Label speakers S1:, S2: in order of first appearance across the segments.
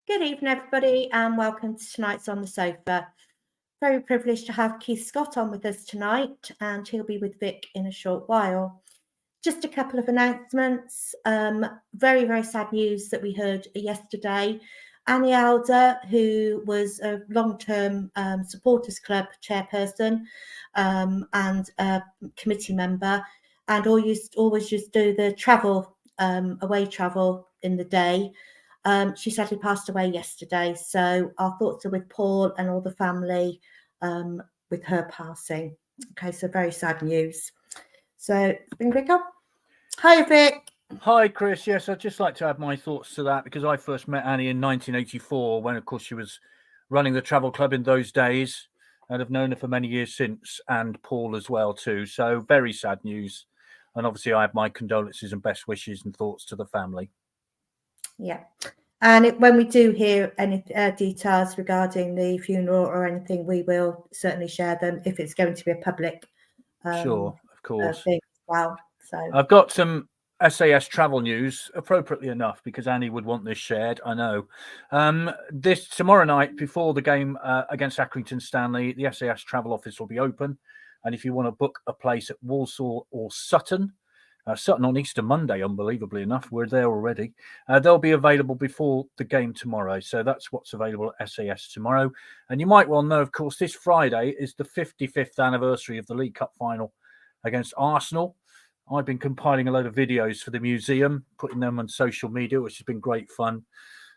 S1: Good evening, everybody, and welcome to tonight's On the Sofa. Very privileged to have Keith Scott on with us tonight, and he'll be with Vic in a short while. Just a couple of announcements. Very, very sad news that we heard yesterday. Annie Alder, who was a long-term supporters club chairperson and a committee member, and always used to do the travel, away travel in the day. She sadly passed away yesterday, so our thoughts are with Paul and all the family with her passing. Okay, so very sad news. So, bring Vic up. Hi, Vic.
S2: Hi, Chris. Yes, I'd just like to add my thoughts to that because I first met Annie in 1984 when, of course, she was running the travel club in those days, and I've known her for many years since, and Paul as well, too. So, very sad news. And obviously, I have my condolences and best wishes and thoughts to the family.
S1: Yeah. And when we do hear any details regarding the funeral or anything, we will certainly share them if it's going to be a public
S2: sure, of course.
S1: thing as well. So
S2: I've got some SAS travel news, appropriately enough, because Annie would want this shared, I know. Tomorrow night, before the game against Accrington Stanley, the SAS travel office will be open. And if you want to book a place at Walsall or Sutton on Easter Monday, unbelievably enough, we're there already. They'll be available before the game tomorrow. So that's what's available at SAS tomorrow. And you might well know, of course, this Friday is the 55th anniversary of the League Cup final against Arsenal. I've been compiling a load of videos for the museum, putting them on social media, which has been great fun.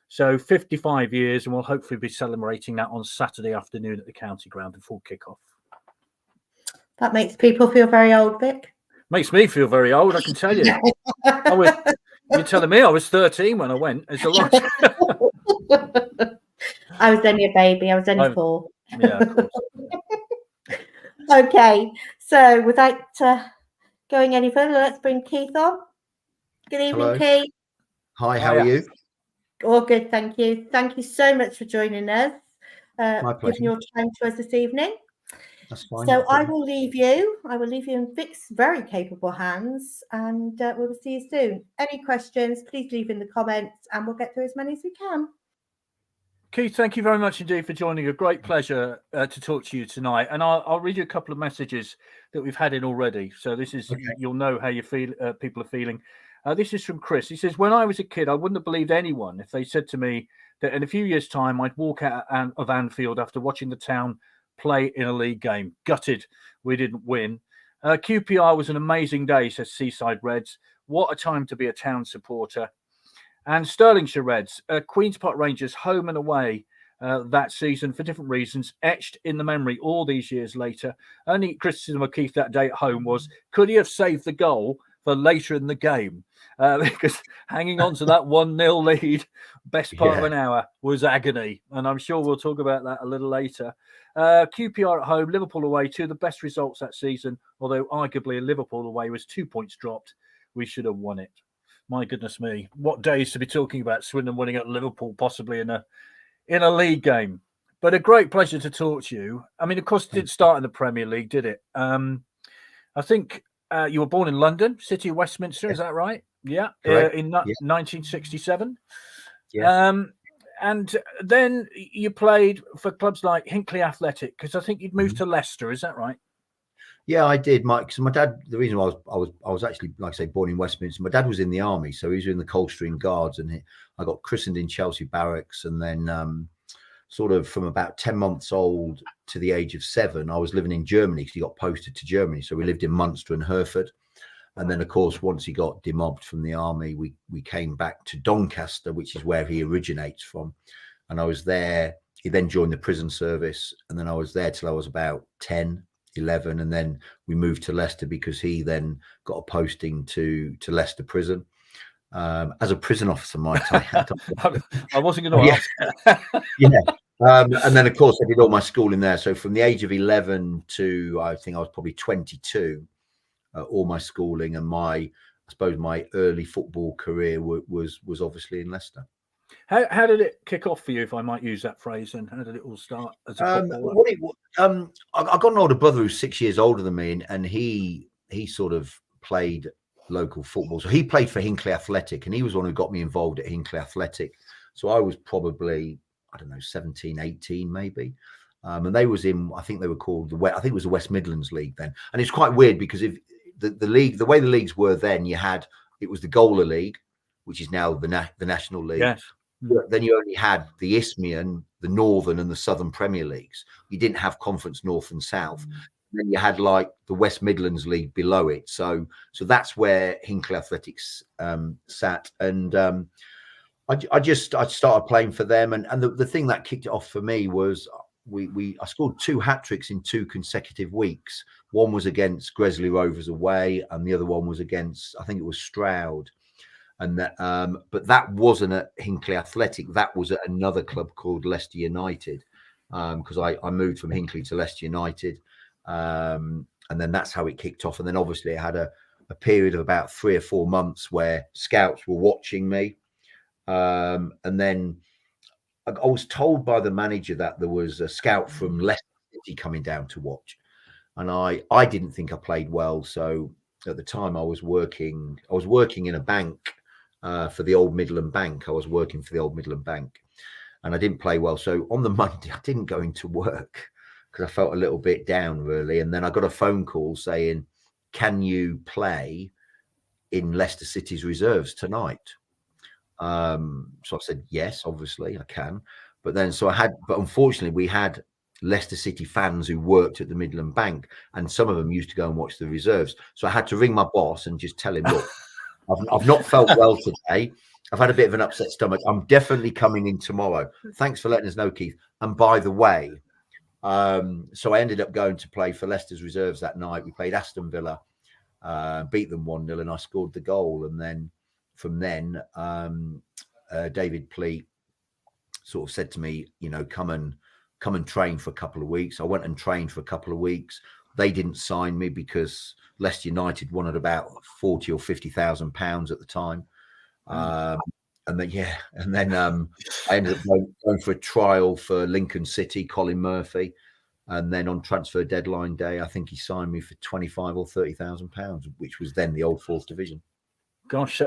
S2: So 55 years, and we'll hopefully be celebrating that on Saturday afternoon at the county ground before kickoff.
S1: That makes people feel very old, Vic.
S2: Makes me feel very old, I can tell you. You're telling me I was 13 when I went. It's a lot.
S1: I was only a baby. I was only 4.
S2: Yeah, of course.
S1: Okay, so without going any further, let's bring Keith on. Good evening,
S3: Hello.
S1: Keith.
S3: Hi, how are you?
S1: All good, thank you. Thank you so much for joining us.
S3: My pleasure.
S1: Giving your time to us this evening.
S3: That's fine.
S1: So I will leave you in Vic's very capable hands, and we'll see you soon. Any questions, please leave in the comments, and we'll get through as many as we can.
S2: Keith, thank you very much indeed for joining. A great pleasure to talk to you tonight. And I'll read you a couple of messages that we've had in already. So this is, You'll know how you feel. People are feeling. This is from Chris. He says, when I was a kid, I wouldn't have believed anyone if they said to me that in a few years' time, I'd walk out of Anfield after watching the town play in a league game. Gutted we didn't win. QPR was an amazing day, says Seaside Reds. What a time to be a town supporter. And Stirlingshire Reds, Queen's Park Rangers home and away that season for different reasons, etched in the memory all these years later. Only criticism of Keith that day at home was, could he have saved the goal for later in the game? Because hanging on to that 1-0 lead, best part of an hour, was agony. And I'm sure we'll talk about that a little later. QPR at home, Liverpool away, 2 of the best results that season, although arguably Liverpool away was 2 points dropped. We should have won it. My goodness me, what days to be talking about Swindon winning at Liverpool, possibly in a league game. But a great pleasure to talk to you. I mean, of course, it didn't start in the Premier League, did it? I think you were born in London, City of Westminster, is that right? Yeah, in 1967.
S3: Yeah.
S2: And then you played for clubs like Hinckley Athletic, because I think you'd moved to Leicester, is that right?
S3: Yeah, I did, Mike. So my dad, the reason why I was actually, like I say, born in Westminster. My dad was in the army, so he was in the Coldstream Guards, and I got christened in Chelsea Barracks, and then sort of from about 10 months old to the age of 7, I was living in Germany because he got posted to Germany. So we lived in Munster and Hereford, and then of course once he got demobbed from the army, we came back to Doncaster, which is where he originates from, and I was there. He then joined the prison service, and then I was there till I was about 10. 11, and then we moved to Leicester because he then got a posting to Leicester Prison as a prison officer. Might I?
S2: I wasn't going to ask.
S3: And then of course I did all my schooling there. So from the age of 11 to I think I was probably 22, all my schooling and I suppose my early football career was obviously in Leicester.
S2: How did it kick off for you, if I might use that phrase, and how did it all start as a footballer?
S3: I got an older brother who's 6 years older than me, and he sort of played local football. So he played for Hinckley Athletic, and he was one who got me involved at Hinckley Athletic. So I was probably, I don't know, 17, 18 maybe. And they was in, I think they were called I think it was the West Midlands League then. And it's quite weird because if the league, the way the leagues were then, it was the Gola League, which is now the National League.
S2: Yes.
S3: Then you only had the Isthmian, the Northern and the Southern Premier Leagues. You didn't have Conference North and South. Then you had like the West Midlands League below it. So that's where Hinckley Athletics sat. And I started playing for them. And the thing that kicked it off for me was I scored 2 hat-tricks in 2 consecutive weeks. One was against Gresley Rovers away, and the other one was against, I think it was Stroud. And that, but that wasn't at Hinckley Athletic. That was at another club called Leicester United, because I moved from Hinckley to Leicester United, and then that's how it kicked off. And then obviously I had a period of about 3 or 4 months where scouts were watching me, and then I was told by the manager that there was a scout from Leicester City coming down to watch, and I didn't think I played well. So at the time I was working in a bank. For the Old Midland Bank. I was working for the Old Midland Bank, and I didn't play well. So on the Monday, I didn't go into work because I felt a little bit down, really. And then I got a phone call saying, "Can you play in Leicester City's reserves tonight?" So I said, "Yes, obviously I can." But unfortunately, we had Leicester City fans who worked at the Midland Bank, and some of them used to go and watch the reserves. So I had to ring my boss and just tell him, "Look, I've not felt well today. I've had a bit of an upset stomach. I'm definitely coming in tomorrow. Thanks for letting us know, Keith. And by the way," so I ended up going to play for Leicester's reserves that night. We played Aston Villa, beat them 1-0, and I scored the goal. And then from then, David Pleat sort of said to me, come and train for a couple of weeks. I went and trained for a couple of weeks. They didn't sign me because Leicester United wanted about £40,000 or £50,000 at the time. And then I ended up going for a trial for Lincoln City, Colin Murphy. And then on transfer deadline day, I think he signed me for £25,000 or £30,000, which was then the old 4th division.
S2: Gosh,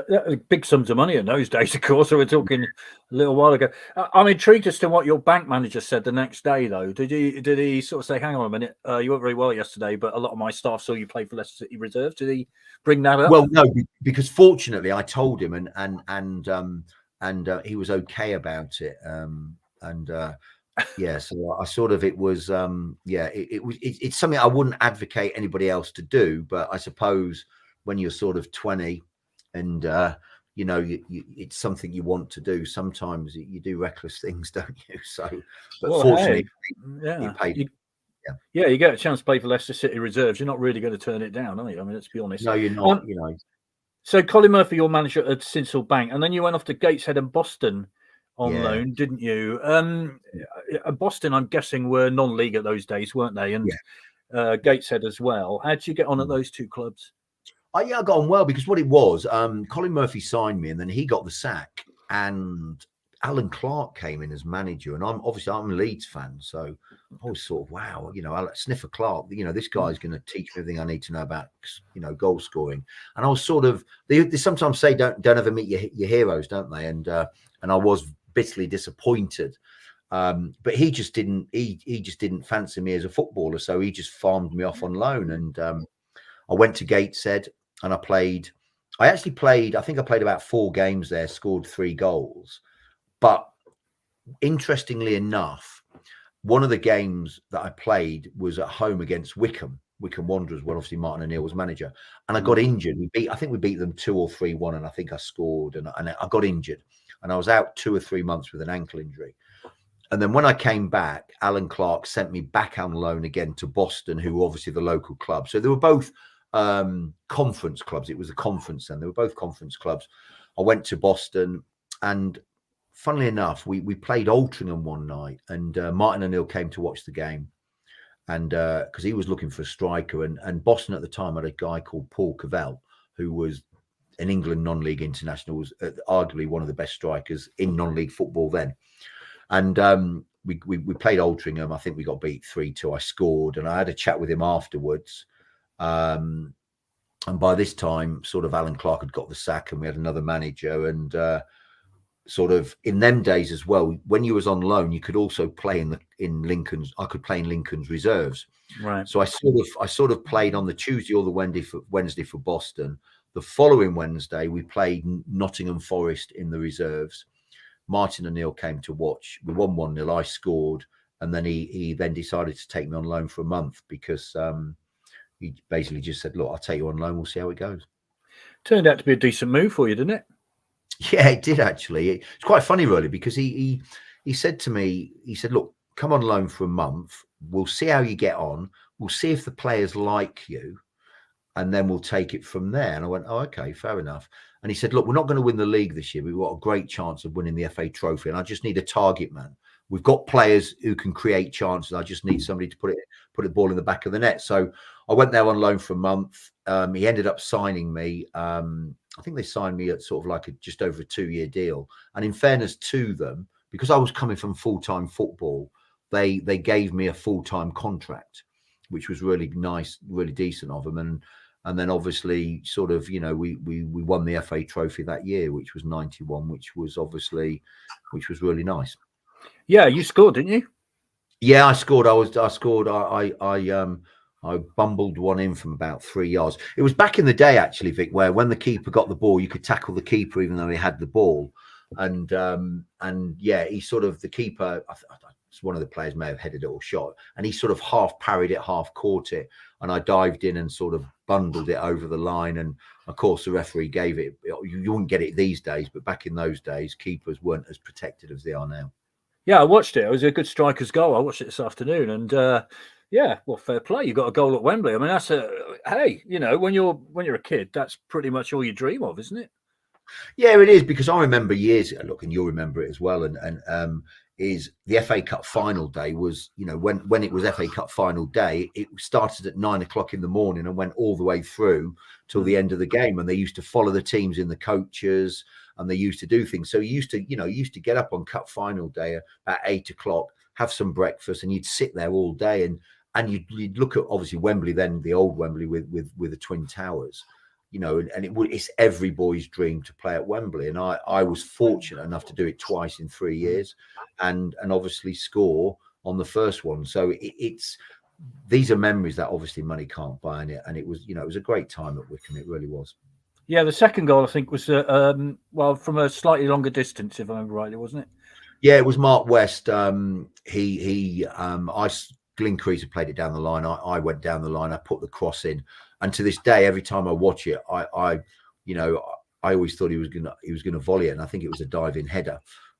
S2: big sums of money in those days, of course. So we're talking a little while ago. I'm intrigued as to what your bank manager said the next day, though. Did he sort of say, "Hang on a minute, you weren't very well yesterday, but a lot of my staff saw you play for Leicester City Reserve"? Did he bring that up?
S3: Well, no, because fortunately I told him, and he was okay about it. Yeah, so I sort of, it was, it's something I wouldn't advocate anybody else to do, but I suppose when you're sort of 20 and it's something you want to do, sometimes you do reckless things, don't you? So, but fortunately,
S2: hey,
S3: he paid.
S2: Yeah, you get a chance to play for Leicester City Reserves. You're not really going to turn it down, are you? I mean, let's be honest.
S3: No, you're not.
S2: So Colin Murphy, your manager at Sincil Bank, and then you went off to Gateshead and Boston on loan, didn't you? Boston, I'm guessing, were non-league at those days, weren't they? And Gateshead as well. How did you get on at those 2 clubs?
S3: I got on well because what it was, Colin Murphy signed me, and then he got the sack, and Alan Clark came in as manager, and I'm a Leeds fan, so I was sort of, wow, Sniffer Clark, this guy's going to teach me everything I need to know about, goal scoring. And I was sort of, they sometimes say don't ever meet your heroes, don't they? And I was bitterly disappointed. But he just didn't fancy me as a footballer, so he just farmed me off on loan, and I went to Gateshead. And I think I played about 4 games there, scored 3 goals. But interestingly enough, one of the games that I played was at home against Wickham Wanderers, where obviously Martin O'Neill was manager. And I got injured. I think we beat them 2 or 3-1, and I think I scored, and I got injured. And I was out 2 or 3 months with an ankle injury. And then when I came back, Alan Clark sent me back on loan again to Boston, who were obviously the local club. So they were both conference clubs. It was a conference then. They were both conference clubs. I went to Boston, and funnily enough, we played Altrincham one night, and Martin O'Neill came to watch the game, and because he was looking for a striker, and Boston at the time had a guy called Paul Cavell, who was an England non-league international, was arguably one of the best strikers in non-league football then. And we played Altrincham. I think we got beat 3-2. I scored, and I had a chat with him afterwards. And by this time, sort of Alan Clark had got the sack, and we had another manager. And sort of in them days as well, when you was on loan, you could also play in Lincoln's. I could play in Lincoln's reserves.
S2: Right.
S3: So I sort of played on the Tuesday or the Wednesday for Boston. The following Wednesday, we played Nottingham Forest in the reserves. Martin O'Neill came to watch. We won 1-0. I scored, and then he then decided to take me on loan for a month because he basically just said, "Look, I'll take you on loan. We'll see how it goes."
S2: Turned out to be a decent move for you, didn't it?
S3: Yeah, it did actually. It's quite funny, really, because he said to me, he said, "Look, come on loan for a month. We'll see how you get on. We'll see if the players like you, and then we'll take it from there." And I went, "Oh, okay, fair enough." And he said, "Look, we're not going to win the league this year. We've got a great chance of winning the FA Trophy, and I just need a target man. We've got players who can create chances. I just need somebody to put the ball in the back of the net." So I went there on loan for a month. He ended up signing me. I think they signed me at sort of like just over a 2-year deal. And in fairness to them, because I was coming from full-time football, they gave me a full-time contract, which was really nice, really decent of them. And then obviously sort of, we won the FA Trophy that year, which was 91, which was really nice.
S2: Yeah, you scored, didn't you?
S3: Yeah, I scored. I bumbled one in from about 3 yards. It was back in the day, actually, Vic, where when the keeper got the ball, you could tackle the keeper even though he had the ball. And yeah, he sort of, the keeper, one of the players may have headed it or shot, and he sort of half parried it, half caught it, and I dived in and sort of bundled it over the line. And of course, the referee gave it. You wouldn't get it these days, but back in those days, keepers weren't as protected as they are now.
S2: Yeah, I watched it. It was a good striker's goal. I watched it this afternoon, and yeah, well, fair play. You got a goal at Wembley. I mean, that's hey, when you're a kid, that's pretty much all you dream of, isn't it?
S3: Yeah, it is, because I remember years ago. Look, and you'll remember it as well. And is the FA Cup final day was, when it was FA Cup final day, it started at 9 o'clock in the morning and went all the way through till the end of the game. And they used to follow the teams in the coaches, and they used to do things. So you used to get up on Cup final day at 8 o'clock, have some breakfast, and you'd sit there all day. And you'd look at, obviously, Wembley, then the old Wembley with the Twin Towers, and it's every boy's dream to play at Wembley. And I was fortunate enough to do it twice in 3 years, and obviously score on the first one. So these are memories that obviously money can't buy. And it was, it was a great time at Wycombe. It really was.
S2: Yeah, the second goal, I think, was from a slightly longer distance, if I remember rightly, wasn't it?
S3: Yeah, it was Mark West. Glyn Crease had played it down the line. I went down the line. I put the cross in, and to this day, every time I watch it, I always thought he was gonna volley it, and I think it was a diving header.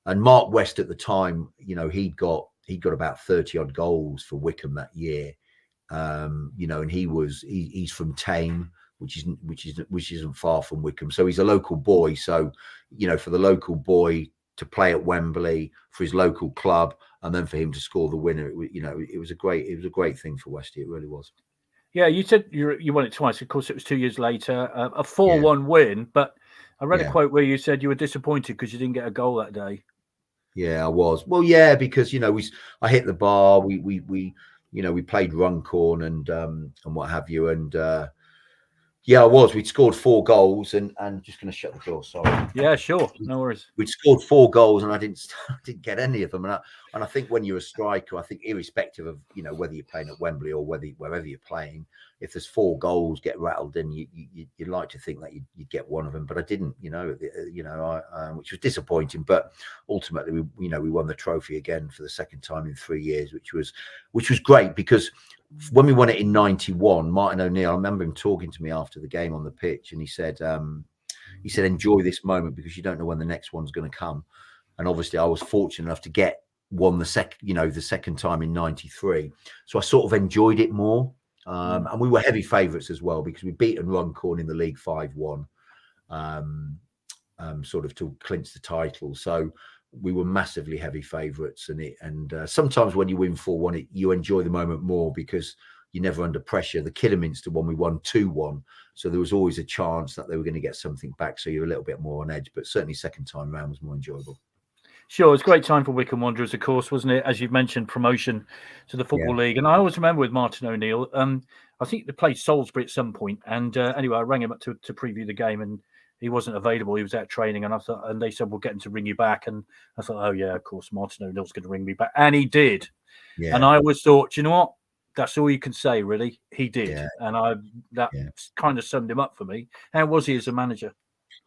S3: And Mark West at the time, he'd got about 30 odd goals for Wycombe that year. And he's from Tame, which isn't far from Wycombe, so he's a local boy. So for the local boy to play at Wembley for his local club, and then for him to score the winner, it was a great thing for Westy. It really was.
S2: Yeah, you said you won it twice. Of course, it was 2 years later, a 4-1 win. But I read a quote where you said you were disappointed because you didn't get a goal that day. Yeah,
S3: I was. Well, yeah, because I hit the bar. We played Runcorn and what have you, and yeah, I was. We'd scored 4 goals, and just going to shut the door. Sorry.
S2: Yeah, sure, no worries.
S3: We'd scored 4 goals, and I didn't get any of them. And I think when you're a striker, I think irrespective of whether you're playing at Wembley or wherever you're playing, if there's 4 goals get rattled in, you'd like to think that you'd get one of them, but I didn't. Which was disappointing. But ultimately, we won the trophy again for the second time in 3 years, which was great, because when we won it in 91, Martin O'Neill, I remember him talking to me after the game on the pitch, and he said, enjoy this moment because you don't know when the next one's going to come. And obviously I was fortunate enough to get one the second time in 93. So I sort of enjoyed it more. And we were heavy favourites as well, because we'd beaten Runcorn in the league 5-1, sort of to clinch the title. So we were massively heavy favourites, and sometimes when you win 4-1, you enjoy the moment more because you're never under pressure. The Kidderminster one, we won 2-1, so there was always a chance that they were going to get something back, so you're a little bit more on edge. But certainly second time round was more enjoyable.
S2: Sure, it was a great time for Wycombe Wanderers, of course, wasn't it? As you've mentioned, promotion to the Football League. And I always remember with Martin O'Neill, I think they played Salisbury at some point. And anyway, I rang him up to preview the game, and he wasn't available. He was out training, and I thought, and they said, "We'll get him to ring you back." And I thought, "Oh yeah, of course, Martin O'Neill's going to ring me back," and he did.
S3: Yeah.
S2: And I always thought, you know what? That's all you can say, really. He did,
S3: Yeah.
S2: and that kind of summed him up for me. How was he as a manager?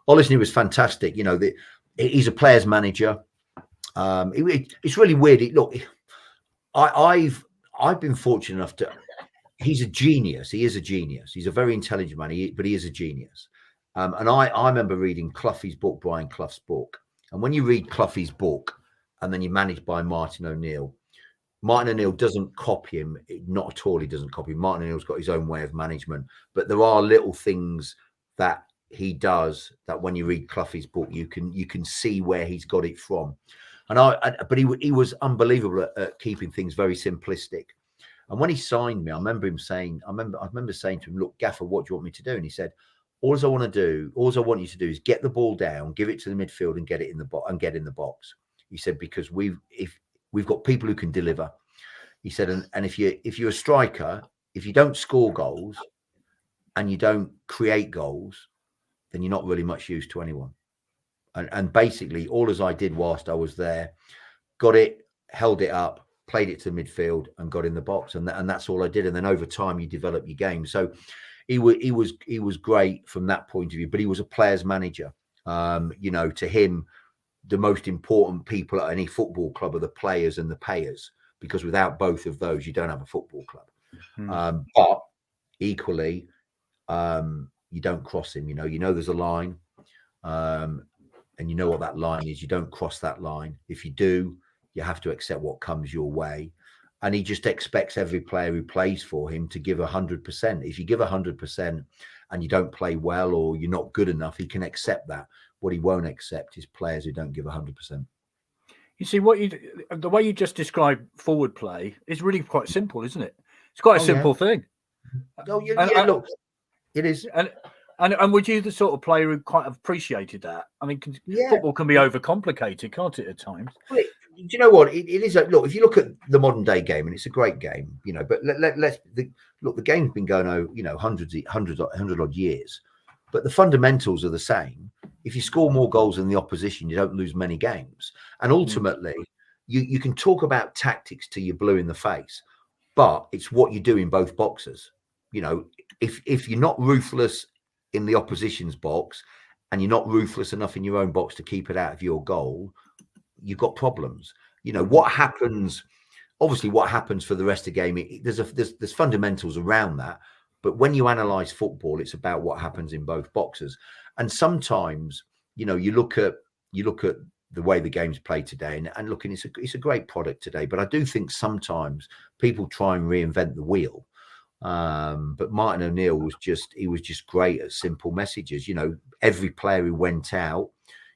S3: Oh, listen, he was fantastic. You know, he's a players manager. It's really weird. Look, I've been fortunate enough to. He's a genius. He is a genius. He's a very intelligent man, but he is a genius. And I remember reading Cloughie's book, Brian Clough's book. And when you read Cloughie's book, and then you're managed by Martin O'Neill doesn't copy him. Not at all. He doesn't copy him. Martin O'Neill's got his own way of management, but there are little things that he does that when you read Cloughie's book, you can see where he's got it from. But he was unbelievable at keeping things very simplistic. And when he signed me, I remember saying to him, "Look, Gaffer, what do you want me to do?" And he said, all I want you to do is get the ball down, give it to the midfield, and get it in the box and get in the box. He said, because we've got people who can deliver. He said, and if you're a striker, if you don't score goals and you don't create goals, then you're not really much use to anyone. And basically, all as I did whilst I was there, got it, held it up, played it to the midfield, and got in the box, and that's all I did. And then over time, you develop your game. So he was great from that point of view. But he was a players manager. You know, to him, the most important people at any football club are the players and the payers, because without both of those, you don't have a football club. But equally, you don't cross him. You know, there's a line, and you know what that line is. You don't cross that line. If you do, you have to accept what comes your way. And he just expects every player who plays for him to give 100%. If you give 100% and you don't play well, or you're not good enough, he can accept that. What he won't accept is players who don't give 100%.
S2: You see, the way you just described forward play is really quite simple, isn't it? It's quite a simple thing.
S3: Oh, yeah, look, it is.
S2: And would you the sort of player who quite appreciated that? I mean, football can be overcomplicated, can't it, at times?
S3: Do you know what? It is. Look, if you look at the modern day game, and it's a great game, you know, but let's look, the game's been going, you know, hundred odd years, but the fundamentals are the same. If you score more goals than the opposition, you don't lose many games. And ultimately, you can talk about tactics till you're blue in the face, but it's what you do in both boxes. You know, if you're not ruthless in the opposition's box, and you're not ruthless enough in your own box to keep it out of your goal, you've got problems. You know what happens. Obviously, what happens for the rest of the game, there's fundamentals around that. But when you analyze football, it's about what happens in both boxes. And sometimes, you know, you look at the way the game's played today, and looking, it's a great product today. But I do think sometimes people try and reinvent the wheel. But Martin O'Neill was just great at simple messages. You know, every player who went out,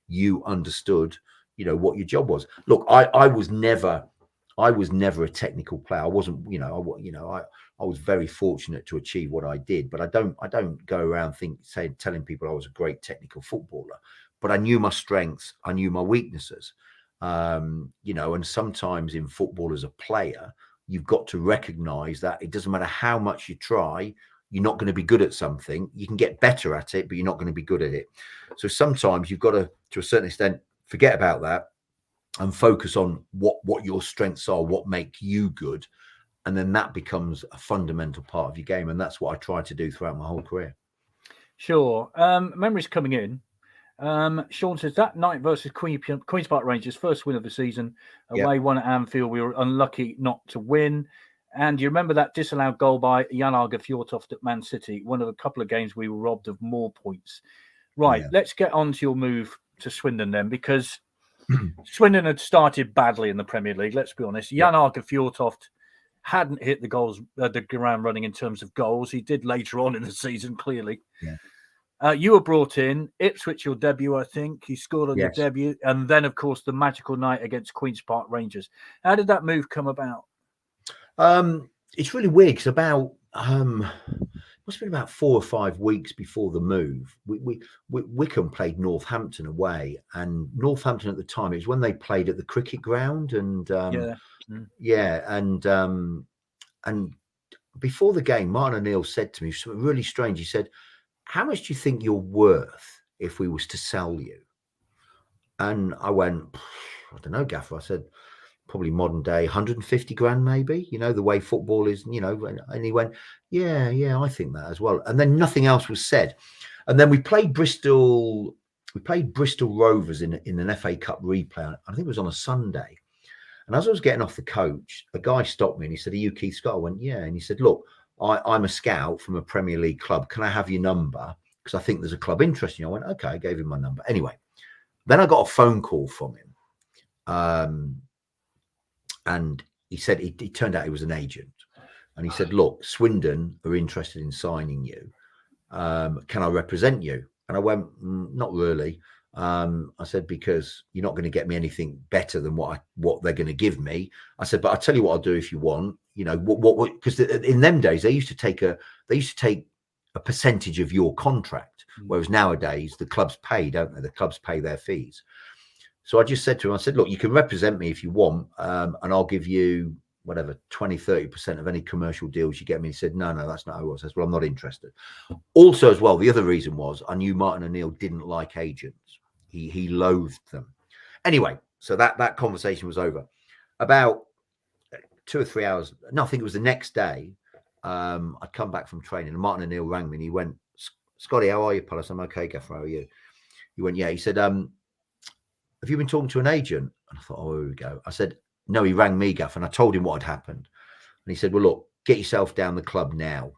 S3: you understood, you know, what your job was. Look, I was never a technical player. I wasn't, I was very fortunate to achieve what I did, but I don't go around telling people I was a great technical footballer. But I knew my strengths, I knew my weaknesses. You know, and sometimes in football as a player, you've got to recognize that it doesn't matter how much you try, you're not going to be good at something. You can get better at it, but you're not going to be good at it. So sometimes you've got to a certain extent, forget about that and focus on what your strengths are, what make you good. And then that becomes a fundamental part of your game. And that's what I tried to do throughout my whole career.
S2: Sure. Memories coming in. Sean says that night versus Queen's Park Rangers, first win of the season, away one at Anfield. We were unlucky not to win. And you remember that disallowed goal by Jan Arge Fjortoft at Man City, one of a couple of games we were robbed of more points. Right, let's get on to your move to Swindon then, because Swindon had started badly in the Premier League, let's be honest. Jan Arge Fjortoft hadn't hit the ground running in terms of goals. He did later on in the season, clearly.
S3: Yeah.
S2: You were brought in, Ipswich, your debut, I think. You scored on your debut. And then, of course, the magical night against Queen's Park Rangers. How did that move come about?
S3: It's really weird because about, must have been about 4 or 5 weeks before the move, Wycombe played Northampton away. And Northampton at the time, it was when they played at the cricket ground. And and before the game, Martin O'Neill said to me something really strange. He said, "How much do you think you're worth if we was to sell you? And I went, I don't know, Gaffer. I said, probably modern day 150 grand, maybe, you know, the way football is, you know. And he went, yeah, I think that as well. And then nothing else was said. And then we played Bristol Rovers in an FA Cup replay. I think it was on a Sunday. And as I was getting off the coach, a guy stopped me and he said, "Are you Keith Scott?" I went, "Yeah." And he said, "Look, I'm a scout from a Premier League club. Can I have your number? Because I think there's a club interested in you." I went, "Okay." I gave him my number. Anyway, then I got a phone call from him. And he said, it turned out he was an agent. And he said, "Look, Swindon are interested in signing you. Can I represent you?" And I went, "Not really." I said, "Because you're not going to get me anything better than what they're going to give me." I said, "But I'll tell you what I'll do if you want. You know, what because in them days they used to take a percentage of your contract, whereas nowadays the clubs pay, don't they? The clubs pay their fees." So I just said to him, I said, "Look, you can represent me if you want, and I'll give you whatever 20-30% of any commercial deals you get me." He said, no, that's not how it was. I said, "Well, I'm not interested." Also, as well, the other reason was I knew Martin O'Neill didn't like agents. He loathed them. Anyway, so that conversation was over. About 2 or 3 hours, no, I think it was the next day, I'd come back from training and Martin O'Neill rang me and he went, "Scotty, how are you, pal?" I said, "I'm okay, Gaffer, how are you?" He went, "Yeah." He said, "Have you been talking to an agent?" And I thought, oh, here we go. I said, "No." He rang me, Gaff, and I told him what had happened. And he said, "Well, look, get yourself down the club now."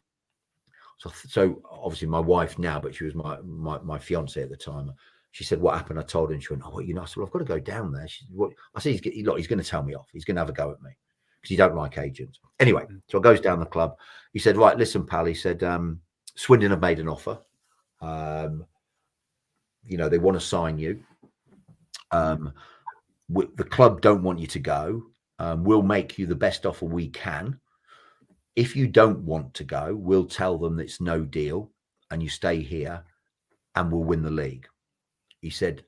S3: So obviously my wife now, but she was my fiance at the time. She said, "What happened?" I told her, and she went, "Oh, you know." I said, "Well, I've got to go down there." She said, "What?" I said, he's going to tell me off. He's going to have a go at me because he don't like agents. Anyway, so I goes down the club. He said, "Right, listen, pal." He said, "Swindon have made an offer. You know, they want to sign you. The club don't want you to go. We'll make you the best offer we can. If you don't want to go, we'll tell them it's no deal and you stay here and we'll win the league." He said,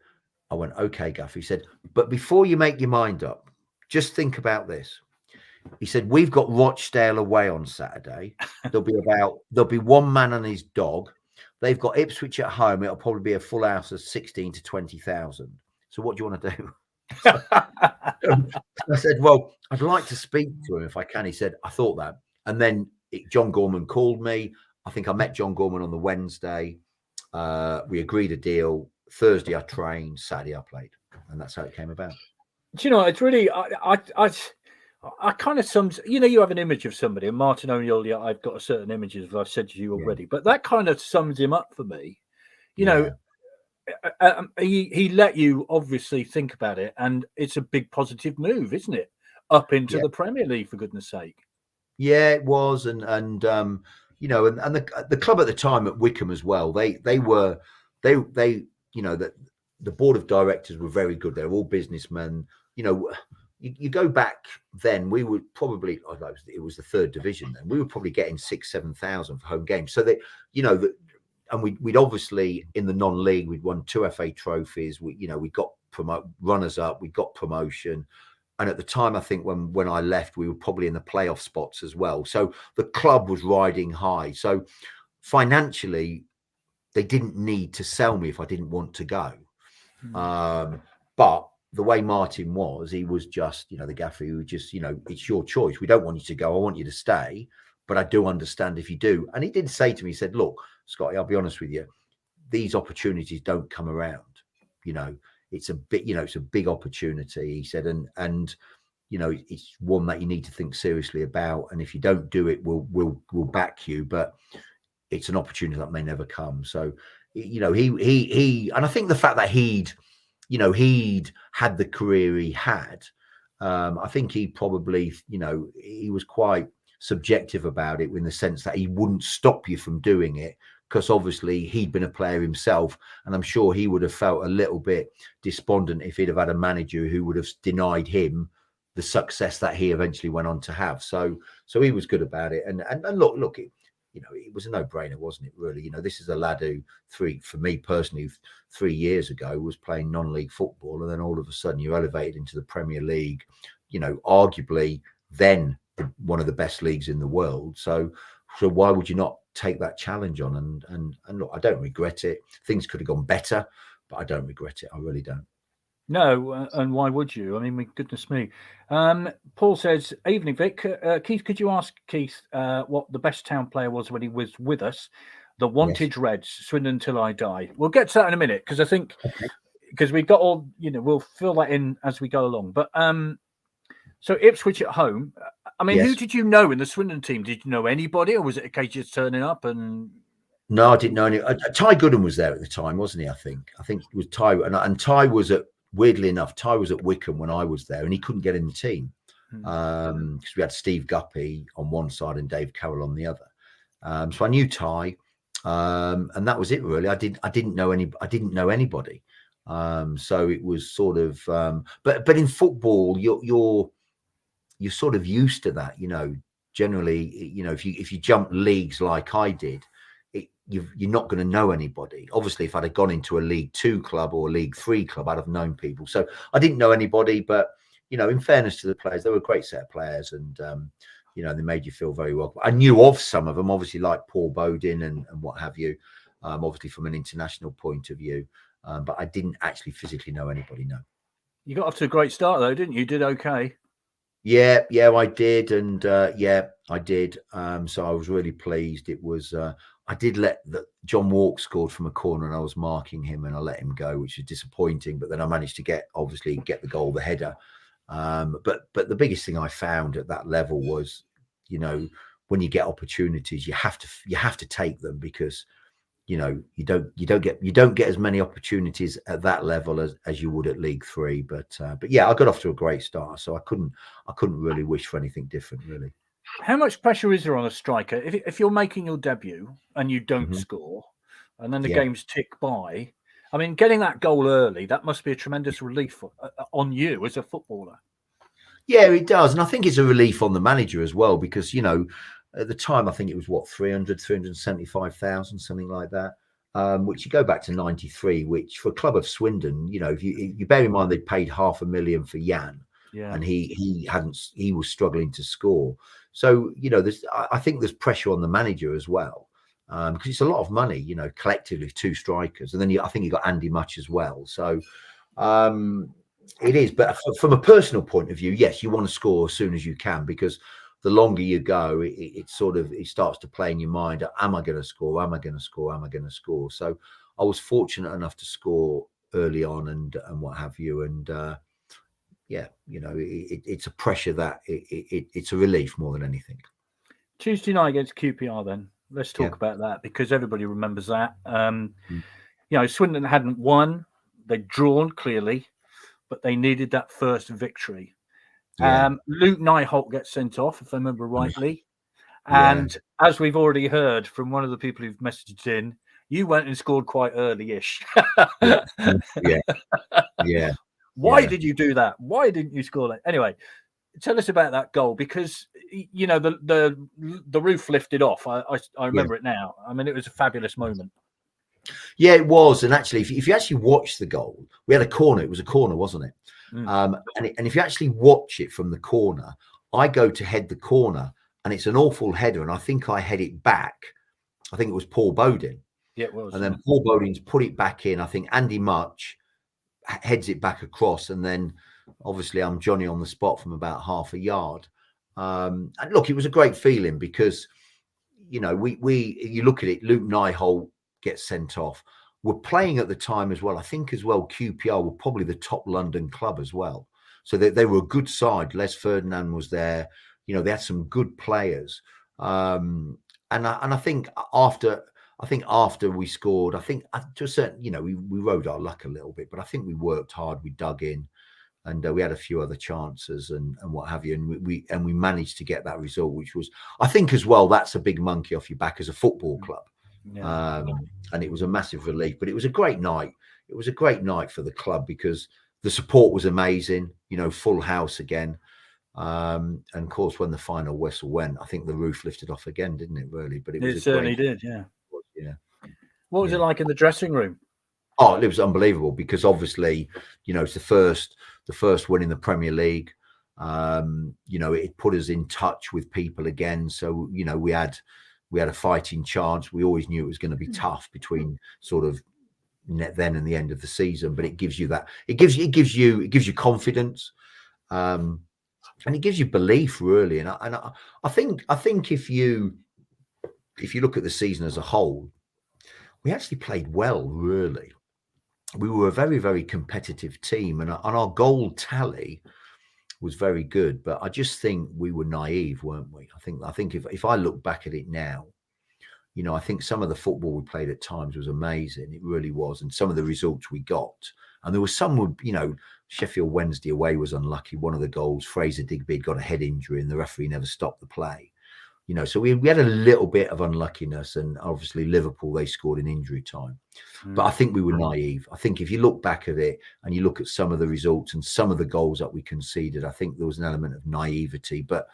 S3: I went, "Okay, Gaff." He said, "But before you make your mind up, just think about this." He said, "We've got Rochdale away on Saturday. There'll be one man and his dog. They've got Ipswich at home. It'll probably be a full house of 16 to 20,000. So what do you want to do?" I said, "Well, I'd like to speak to him if I can." He said, "I thought that." And then John Gorman called me. I think I met John Gorman on the Wednesday. We agreed a deal. Thursday I trained. Saturday I played, and that's how it came about.
S2: Do you know? It's really I kind of sums. You know, you have an image of somebody, and Martin O'Neill. Yeah, I've got a certain image, as I've said to you already, but that kind of sums him up for me. You know. He let you obviously think about it, and it's a big positive move, isn't it? Up into the Premier League, for goodness sake.
S3: Yeah, it was, and you know, and the club at the time at Wickham as well. They you know, that the board of directors were very good. They're all businessmen. You know, you go back then, we would probably, it was the third division then. We were probably getting 6,000-7,000 for home games. So they, you know, and we'd obviously in the non-league, we'd won 2 FA trophies. We got runners up, we got promotion. And at the time, I think when I left, we were probably in the playoff spots as well. So the club was riding high. So financially, they didn't need to sell me if I didn't want to go. But the way Martin was, he was just, you know, the gaffer who just, you know, "It's your choice. We don't want you to go. I want you to stay. But I do understand if you do." And he did say to me, he said, "Look, Scotty, I'll be honest with you. These opportunities don't come around. You know, it's a big opportunity." He said, and you know, it's one that you need to think seriously about. And if you don't do it, we'll back you. But it's an opportunity that may never come. So, you know, he, and I think the fact that he'd had the career he had, I think he probably, you know, he was quite subjective about it in the sense that he wouldn't stop you from doing it, because obviously he'd been a player himself, and I'm sure he would have felt a little bit despondent if he'd have had a manager who would have denied him the success that he eventually went on to have. So he was good about it. And look, you know, it was a no-brainer, wasn't it? Really, you know, this is a lad who for me personally, 3 years ago was playing non-league football, and then all of a sudden you're elevated into the Premier League. You know, arguably then one of the best leagues in the world. So, So why would you not take that challenge on? And look, I don't regret it. Things could have gone better, but I don't regret it. I really don't.
S2: No, and why would you? I mean, goodness me. Paul says, "Evening, Vic. Keith, could you ask Keith what the best town player was when he was with us? The Wantage Reds, Swindon Till I Die." We'll get to that in a minute because I think because we've got all, we'll fill that in as we go along. But so Ipswich at home. I mean, who did you know in the Swindon team? Did you know anybody, or was it a case just turning up and?
S3: No, I didn't know any. Ty Gooden was there at the time, wasn't he? I think it was Ty, and Ty was at. Weirdly enough, Ty was at Wycombe when I was there, and he couldn't get in the team because we had Steve Guppy on one side and Dave Carroll on the other. So I knew Ty, and that was it really. I didn't know anybody. So it was sort of, but in football, you're sort of used to that, Generally, if you jump leagues like I did. You're not going to know anybody. Obviously, if I'd have gone into a League 2 club or a League 3 club, I'd have known people. So I didn't know anybody, but in fairness to the players, they were a great set of players, and they made you feel very welcome. I knew of some of them, obviously, like Paul Bowden and what have you, obviously from an international point of view, but I didn't actually physically know anybody. No.
S2: You got off to a great start though, didn't you? You did okay.
S3: Yeah, I did, and I did. So I was really pleased. It was. I did let John Walk scored from a corner, and I was marking him, and I let him go, which was disappointing. But then I managed to get the goal, the header. But the biggest thing I found at that level was, when you get opportunities, you have to take them because, you don't get as many opportunities at that level as you would at League 3. But yeah, I got off to a great start, so I couldn't really wish for anything different, really.
S2: How much pressure is there on a striker if you're making your debut and you don't score, and then the games tick by? I mean, getting that goal early, that must be a tremendous relief on you as a footballer. Yeah,
S3: it does, and I think it's a relief on the manager as well because at the time I think it was 375,000, something like that. Which you go back to '93, which for a club of Swindon, if you bear in mind they paid $500,000 for Jan. Yeah. And he was struggling to score. So, I think there's pressure on the manager as well, because it's a lot of money, collectively, 2 strikers. And then I think you got Andy Much as well. So it is. But from a personal point of view, yes, you want to score as soon as you can, because the longer you go, it starts to play in your mind. Am I going to score? Am I going to score? Am I going to score? So I was fortunate enough to score early on and what have you. And it's a pressure that it's a relief more than anything.
S2: Tuesday night against QPR, then let's talk about that because everybody remembers that. Swindon hadn't won; they'd drawn clearly, but they needed that first victory. Luke Nyholt gets sent off, if I remember rightly, and as we've already heard from one of the people who've messaged in, you went and scored quite early-ish.
S3: Yeah.
S2: Why did you do that? Why didn't you score that? Anyway, tell us about that goal because the roof lifted off. I remember it now. I mean, it was a fabulous moment.
S3: Yeah, it was. And actually, if you actually watch the goal, we had a corner. It was a corner, wasn't it? And if you actually watch it from the corner, I go to head the corner, and it's an awful header. And I think I head it back. I think it was Paul Bowden.
S2: Yeah, it was.
S3: And then Paul Bowden's put it back in. I think Andy Much heads it back across, and then obviously I'm Johnny on the spot from about half a yard. And look, it was a great feeling because you look at it, Luke Nyholt gets sent off. We're playing at the time as well. I think as well QPR were probably the top London club as well, so they were a good side. Les Ferdinand was there. They had some good players. And I think after we scored, I think to a certain, we rode our luck a little bit, but I think we worked hard. We dug in, and we had a few other chances and what have you, and we managed to get that result, which was, I think, as well. That's a big monkey off your back as a football club, and it was a massive relief. But it was a great night. It was a great night for the club because the support was amazing. Full house again. And of course, when the final whistle went, I think the roof lifted off again, didn't it? Really, but it
S2: certainly did. Yeah. What was it like in the dressing room?
S3: Oh, it was unbelievable because obviously, it's the first win in the Premier League. It put us in touch with people again. So, we had We had a fighting chance. We always knew it was going to be tough between sort of then and the end of the season, but it gives you that. It gives you confidence, and it gives you belief, really. And I think if you look at the season as a whole, we actually played well, really. We were a very, very competitive team, and our goal tally was very good. But I just think we were naive, weren't we? I think if I look back at it now, you know, I think some of the football we played at times was amazing. It really was. And some of the results we got, and there was some, you know, Sheffield Wednesday away was unlucky. One of the goals, Fraser Digby got a head injury and the referee never stopped the play. You know, so we had a little bit of unluckiness, and obviously Liverpool, they scored in injury time. But I think we were naive. I think if you look back at it and you look at some of the results and some of the goals that we conceded, I think there was an element of naivety. But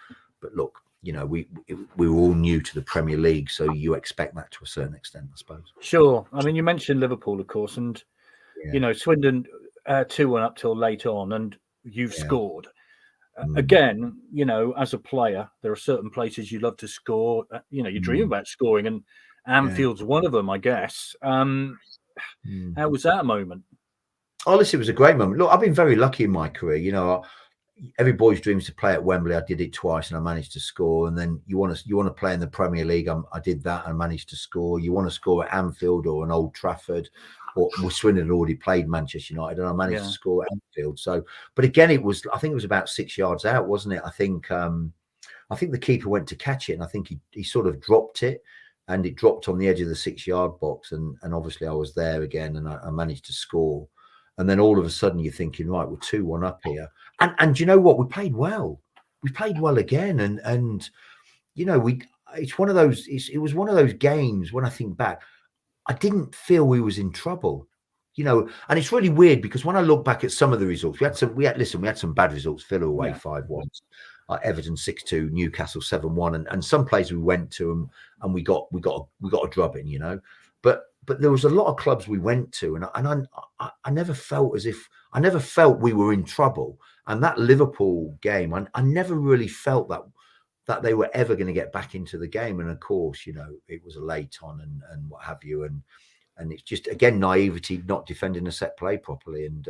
S3: look, you know, we were all new to the Premier League, so you expect that to a certain extent, I suppose.
S2: Sure. I mean, you mentioned Liverpool, of course, and you know, Swindon 2-1 up till late on, and you've scored. Again, you know, as a player, there are certain places you love to score. You know, you dream about scoring, and Anfield's one of them, I guess. How was that moment?
S3: Oh, listen, it was a great moment. Look, I've been very lucky in my career. You know, every boy's dreams to play at Wembley. I did it twice, and I managed to score. And then you want to play in the Premier League. I did that and managed to score. You want to score at Anfield or an Old Trafford, or Swindon had already played Manchester United, and I managed to score at Anfield. So, but again, I think it was about 6 yards out, wasn't it? I think the keeper went to catch it, and I think he sort of dropped it, and it dropped on the edge of the 6-yard box, and obviously I was there again, and I managed to score. And then all of a sudden you're thinking, right, we're 2-1 up here. And you know what? We played well. We played well again. And you know, it was one of those games, when I think back, I didn't feel we was in trouble. You know, and it's really weird because when I look back at some of the results, we had some bad results. Villa away 5-1, Everton 6-2, Newcastle 7-1, and some places we went to and we got a drubbing, you know. But there was a lot of clubs we went to, and I never felt we were in trouble. And that Liverpool game, I never really felt that they were ever going to get back into the game. And of course, you know, it was a late on and what have you, and it's just, again, naivety, not defending a set play properly, and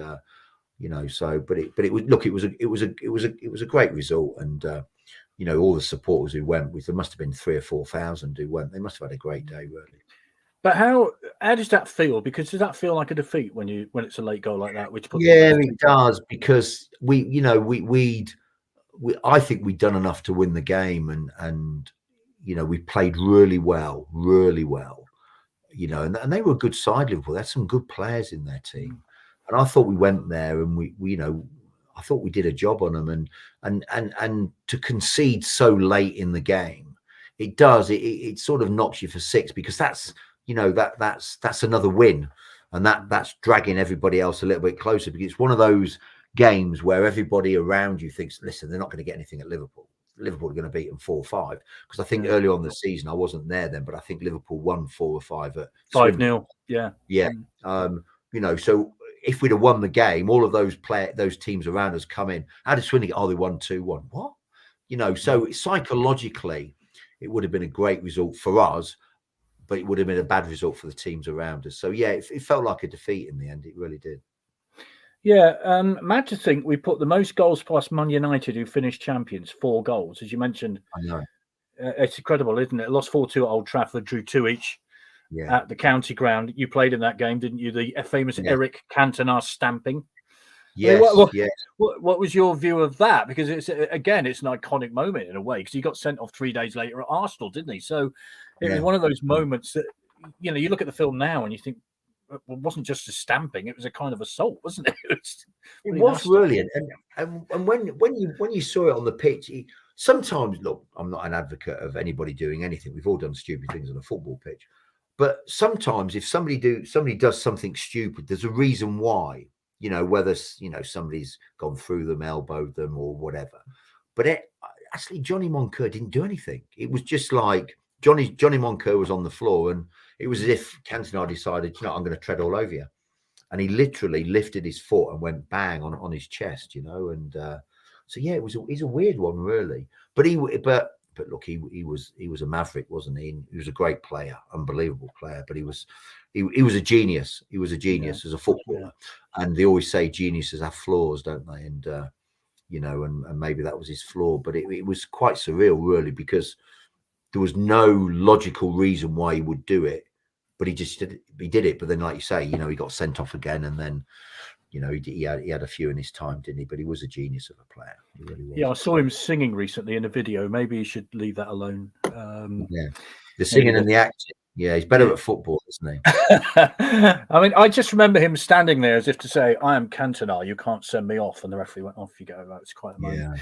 S3: you know. So, but it was a great result, and you know, all the supporters who went, there must have been 3,000 or 4,000 who went. They must have had a great day, really.
S2: But how does that feel? Because does that feel like a defeat when it's a late goal like that?
S3: It does, because I think we'd done enough to win the game, and you know, we played really well, you know, and they were a good side, Liverpool. They had some good players in their team, and I thought we went there and we you know, I thought we did a job on them, and to concede so late in the game, it sort of knocks you for six, because that's, you know, that's another win, and that's dragging everybody else a little bit closer, because it's one of those games where everybody around you thinks, listen, they're not going to get anything at Liverpool. Liverpool are going to beat them 4-5, because I think early on the season, I wasn't there then, but I think Liverpool won 4 or 5 at
S2: 5-0. Yeah.
S3: You know, so if we'd have won the game, all of those teams around us come in. How did Swindon get? Oh, they won 2-1. What? You know, so psychologically, it would have been a great result for us, but it would have been a bad result for the teams around us. So yeah, it felt like a defeat in the end. It really did.
S2: Yeah, mad to think we put the most goals past Man United, who finished champions, 4 goals, as you mentioned.
S3: I know.
S2: It's incredible, isn't it? Lost 4-2 at Old Trafford, drew 2 each at the county ground. You played in that game, didn't you? The famous Eric Cantona stamping.
S3: Yes,
S2: what was your view of that? Because it's an iconic moment in a way, because he got sent off 3 days later at Arsenal, didn't he? So it was one of those moments that, you know, you look at the film now and you think, it wasn't just a stamping; it was a kind of assault, wasn't it?
S3: It was really, and when you saw it on the pitch, sometimes, look, I'm not an advocate of anybody doing anything. We've all done stupid things on a football pitch, but sometimes if somebody does something stupid, there's a reason why. You know, whether, you know, somebody's gone through them, elbowed them, or whatever. But actually, Johnny Moncur didn't do anything. It was just like Johnny Moncur was on the floor, and it was as if Cantona decided, you know, I'm going to tread all over you. And he literally lifted his foot and went bang on his chest, you know. And so, yeah, it's a weird one, really. But look, he was a maverick, wasn't he? And he was a great player, unbelievable player. But he was a genius. He was a genius as a footballer. And they always say geniuses have flaws, don't they? And and maybe that was his flaw. But it was quite surreal, really, because there was no logical reason why he would do it. But he just did it. He did it. But then, like you say, he got sent off again, and then. He had a few in his time, didn't he? But he was a genius of a player. He really was.
S2: Yeah, I saw him singing recently in a video. Maybe he should leave that alone.
S3: The singing and the acting. Yeah, he's better at football, isn't he?
S2: I mean, I just remember him standing there as if to say, "I am Cantona. You can't send me off." And the referee went, "Off you go." That was quite a moment. Yeah.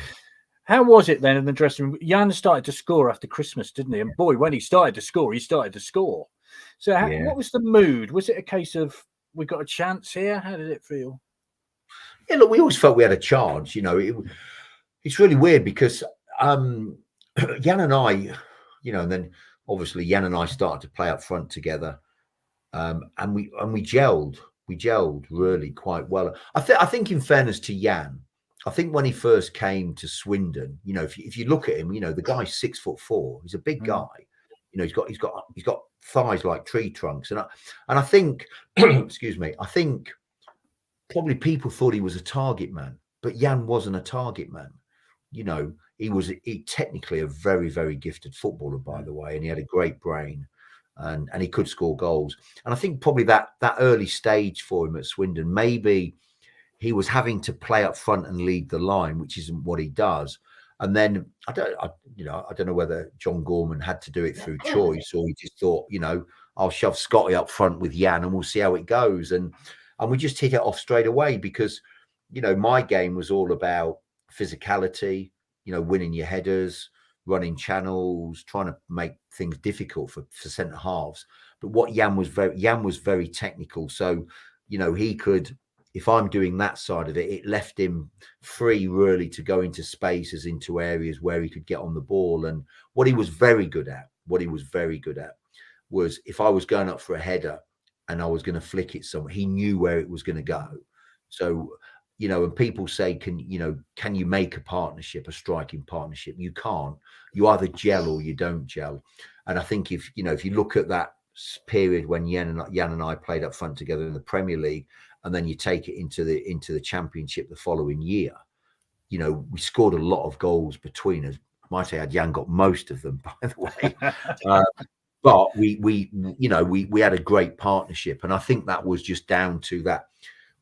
S2: How was it then in the dressing room? Jan started to score after Christmas, didn't he? And boy, when he started to score, he started to score. So what was the mood? Was it a case of, we got a chance here? How did it feel?
S3: Yeah, look, we always felt we had a chance. It's really weird because Jan and I, and then obviously Jan and I started to play up front together, and we gelled. We gelled really quite well. I think in fairness to Jan, I think when he first came to Swindon, if you look at him, the guy's 6'4". He's a big guy. He's got thighs like tree trunks, and I think, excuse me, I think probably people thought he was a target man, but Jan wasn't a target man. He was technically a very, very gifted footballer, by the way, and he had a great brain, and he could score goals. And I think probably that early stage for him at Swindon, maybe he was having to play up front and lead the line, which isn't what he does. And then I don't know whether John Gorman had to do it through choice, or he just thought, I'll shove Scotty up front with Jan and we'll see how it goes. And we just hit it off straight away because, my game was all about physicality, winning your headers, running channels, trying to make things difficult for centre halves. But what Jan was very technical. So, he could, if I'm doing that side of it, it left him free really to go into spaces, into areas where he could get on the ball. And what he was very good at was if I was going up for a header and I was going to flick it somewhere, he knew where it was going to go. So, and people say, can you make a partnership, a striking partnership? You can't. You either gel or you don't gel. And I think if you look at that period when Jan and I played up front together in the Premier League, and then you take it into the Championship the following year, we scored a lot of goals between us. Might add, Jan got most of them, by the way. But we had a great partnership, and I think that was just down to that.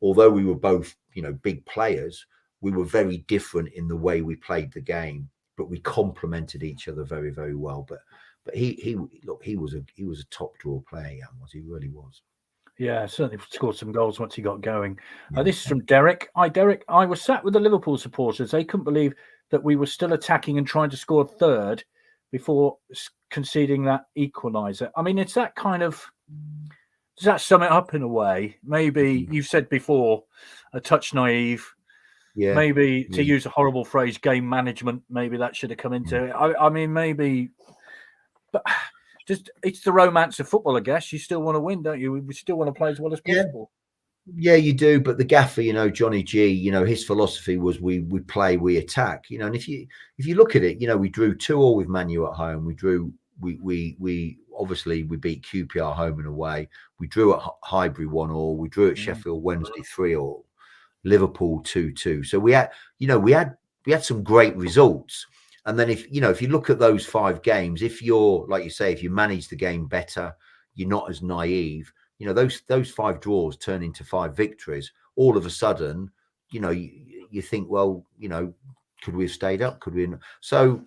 S3: Although we were both big players, we were very different in the way we played the game, but we complemented each other very, very well. But he was a top draw player. Jan was. He really was.
S2: Yeah, certainly scored some goals once he got going. This is from Derek. Hi, Derek. I was sat with the Liverpool supporters. They couldn't believe that we were still attacking and trying to score a third before conceding that equaliser. I mean, it's that kind of... Does that sum it up in a way? Maybe you've said before, a touch naive. Yeah. Maybe, to use a horrible phrase, game management. Maybe that should have come into it. I mean, maybe... But... Just it's the romance of football, I guess. You still want to win, don't you? We still want to play as well as possible.
S3: Yeah, you do. But the gaffer, Johnny G, his philosophy was we play, we attack. And if you look at it, we drew 2-2 with Man U at home. We obviously we beat QPR home and away. We drew at Highbury 1-1. We drew at Sheffield Wednesday 3-3. Liverpool 2-2. So we had some great results. And then if you look at those 5 games, if you're, like you say, if you manage the game better, you're not as naive, those 5 draws turn into 5 victories. All of a sudden, you think, well, could we have stayed up? Could we? So,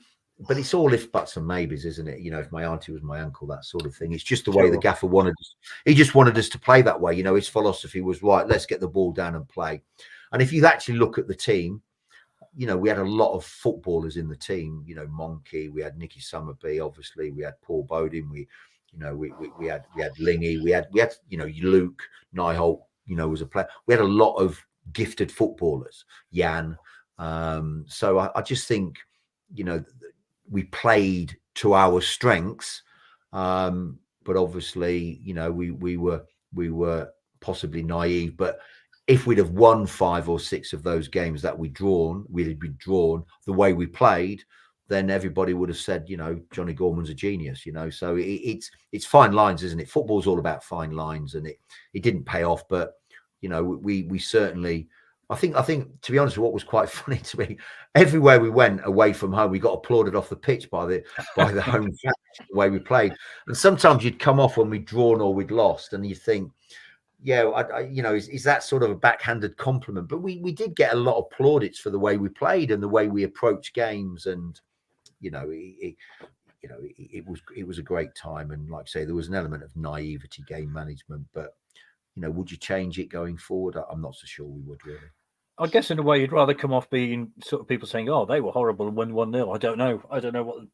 S3: but it's all if, buts and maybes, isn't it? If my auntie was my uncle, that sort of thing. It's just the way the gaffer wanted us. He just wanted us to play that way. His philosophy was, right, let's get the ball down and play. And if you actually look at the team, we had a lot of footballers in the team. Monkey, we had Nicky Summerby, obviously, we had Paul Bowden, we had Lingy, we had Luke Nyholt, was a player. We had a lot of gifted footballers, Jan. So I just think, we played to our strengths, but obviously, we were possibly naive, but if we'd have won 5 or 6 of those games that we'd had been drawn the way we played, then everybody would have said, you know, Johnny Gorman's a genius, you know. So it's fine lines, isn't it? Football's all about fine lines, and it didn't pay off, but you know, we certainly. I think to be honest, what was quite funny to me, everywhere we went away from home, we got applauded off the pitch by the home fans, the way we played. And sometimes you'd come off when we'd drawn or we'd lost, and you think, yeah, you know, is that sort of a backhanded compliment? But we did get a lot of plaudits for the way we played and the way we approached games, and you know, it was a great time. And like I say, there was an element of naivety, game management, but you know, would you change it going forward? I'm not so sure we would really.
S2: I guess in a way you'd rather come off being sort of people saying, "Oh, they were horrible and won 1-0." I don't know what.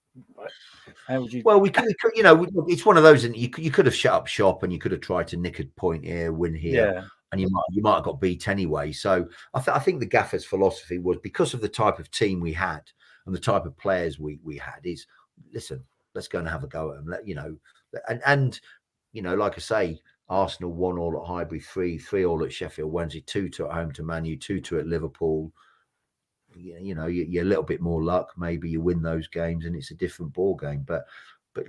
S2: How would you?
S3: Well, we could, you know, it's one of those, and you could have shut up shop and you could have tried to nick a point here, win here, and you might have got beat anyway. So I think the Gaffer's philosophy was, because of the type of team we had and the type of players we had, is listen, let's go and have a go at them. You know, and you know, like I say, Arsenal 1-1 at Highbury, 3-3 at Sheffield Wednesday, 2-2 at home to Man U, 2-2 at Liverpool. You know, you're a little bit more luck. Maybe you win those games, and it's a different ball game. But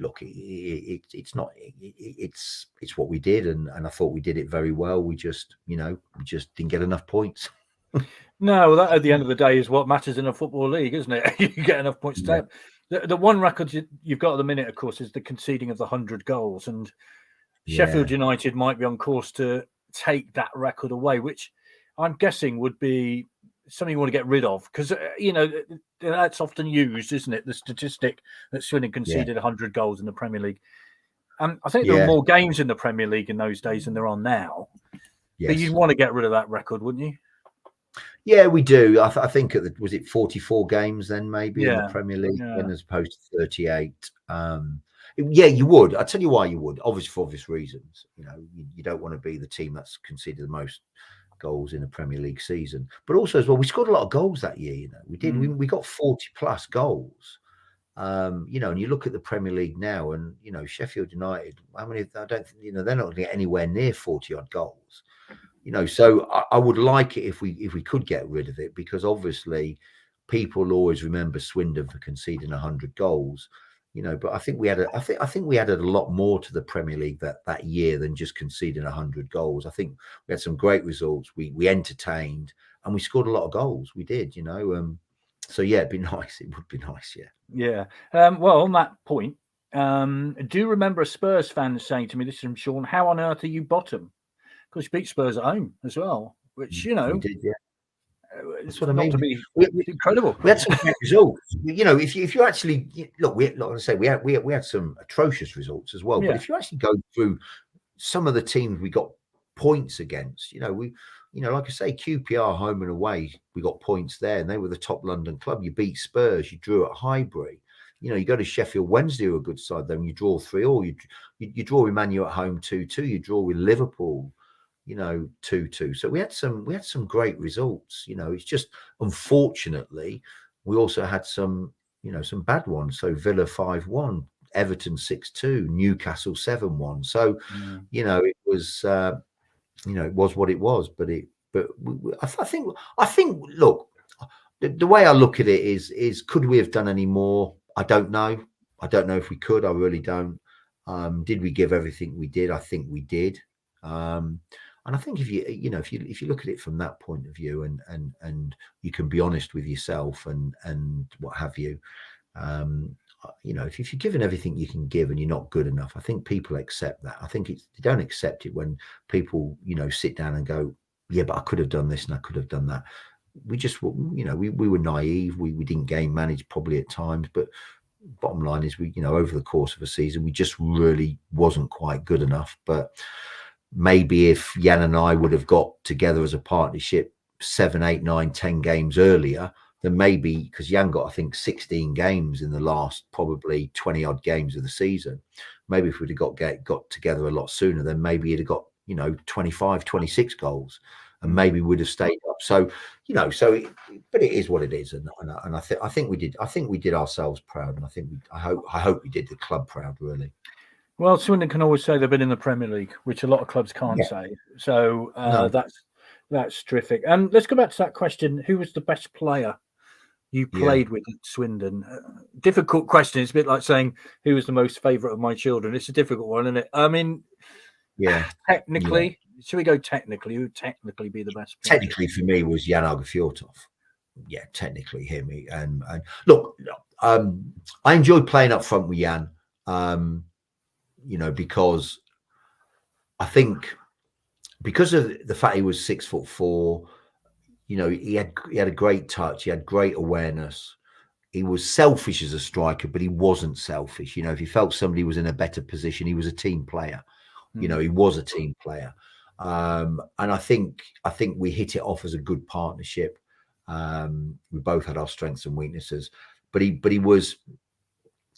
S3: look, it's not. It's what we did, and I thought we did it very well. We just didn't get enough points.
S2: No, that at the end of the day is what matters in a football league, isn't it? You get enough points to take. The one record you've got at the minute, of course, is the conceding of the 100 goals, and Sheffield United might be on course to take that record away, which I'm guessing would be something you want to get rid of, because you know, that's often used, isn't it? The statistic that Swindon conceded 100 goals in the Premier League. I think there were more games in the Premier League in those days than there are now. Yes. But you'd want to get rid of that record, wouldn't you?
S3: Yeah, we do. I think was it 44 games then, maybe in the Premier League, as opposed to 38. Yeah, you would. I'll tell you why you would. Obviously, for obvious reasons. You know, you don't want to be the team that's conceded the most goals in a Premier League season, but also as well, we scored a lot of goals that year. You know, we did. We got 40 plus goals. You know, and you look at the Premier League now, and you know, Sheffield United. How many? I don't. You know, they're not going to get anywhere near 40 odd goals. You know, so I would like it if we could get rid of it, because obviously people always remember Swindon for conceding 100 goals. You know, but I think we added a lot more to the Premier League that year than just conceding 100 goals. I think we had some great results. We entertained, and we scored a lot of goals. We did, you know. So yeah, it'd be nice. It would be nice, yeah.
S2: Yeah. Well, on that point, do you remember a Spurs fan saying to me, this is from Sean, how on earth are you bottom? Because you beat Spurs at home as well, which, you know,
S3: we did, yeah.
S2: That's what I mean. It's incredible.
S3: We had some great results. You know, if you actually look, like I say, we had some atrocious results as well. Yeah. But if you actually go through some of the teams we got points against, you know, like I say, QPR home and away, we got points there, and they were the top London club. You beat Spurs, you drew at Highbury. You know, you go to Sheffield Wednesday, who are a good side, then you draw 3-3. You draw with Man U at home 2-2. You draw with Liverpool, you know, 2-2. So we had some great results. You know, it's just, unfortunately, we also had some, you know, some bad ones. So Villa 5-1, Everton 6-2, Newcastle 7-1. So, you know, it was, you know, it was what it was. But I think, look, the way I look at it is, could we have done any more? I don't know. I don't know if we could. I really don't. Did we give everything we did? I think we did. And I think if you look at it from that point of view, and you can be honest with yourself and what have you, you know, if you're given everything you can give and you're not good enough, I think people accept that. I think they don't accept it when people, you know, sit down and go, yeah, but I could have done this and I could have done that. We just, you know, we were naive. We didn't game manage probably at times, but bottom line is we, you know, over the course of a season, we just really wasn't quite good enough. But maybe if Jan and I would have got together as a partnership 7, 8, 9, 10 games earlier, then maybe, because Jan got, I think, 16 games in the last probably 20 odd games of the season. Maybe if we'd have got together a lot sooner, then maybe he'd have got, you know, 25, 26 goals, and maybe we'd have stayed up. So, you know, but it is what it is. And I think we did ourselves proud. And I hope we did the club proud, really.
S2: Well, Swindon can always say they've been in the Premier League, which a lot of clubs can't say. So no. That's terrific. And let's go back to that question: who was the best player you played with at Swindon? Difficult question. It's a bit like saying who was the most favourite of my children. It's a difficult one, isn't it? I mean, technically, should we go technically? Who would technically be the best player?
S3: Technically, for me, was Jan Åge Fjørtoft. Yeah, technically him. And look, I enjoyed playing up front with Jan. Because I think because of the fact he was 6'4", he had a great touch. He had great awareness. He was selfish as a striker, but he wasn't selfish. If he felt somebody was in a better position, he was a team player. He was a team player. And I think we hit it off as a good partnership. We both had our strengths and weaknesses, but he was,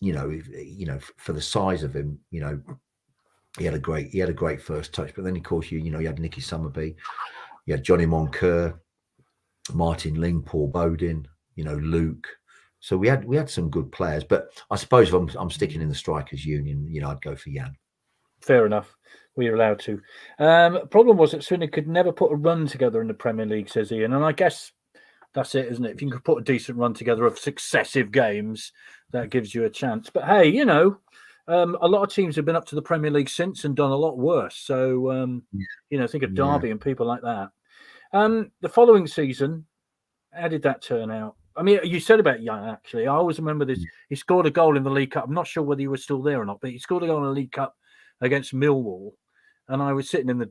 S3: for the size of him, he had a great first touch. But then, of course, you had Nicky Summerby, you had Johnny Moncur, Martin Ling, Paul Bodin, Luke. So we had some good players. But I suppose if I'm sticking in the strikers union, I'd go for Jan.
S2: Fair enough. We are allowed to. Problem was that Swindon could never put a run together in the Premier League, says Ian. And I guess that's it, isn't it? If you can put a decent run together of successive games, that gives you a chance. But hey, a lot of teams have been up to the Premier League since and done a lot worse. So, think of Derby and people like that. The following season, how did that turn out? I mean, you said about Jan, actually. I always remember this. He scored a goal in the League Cup. I'm not sure whether you were still there or not, but he scored a goal in the League Cup against Millwall. And I was sitting in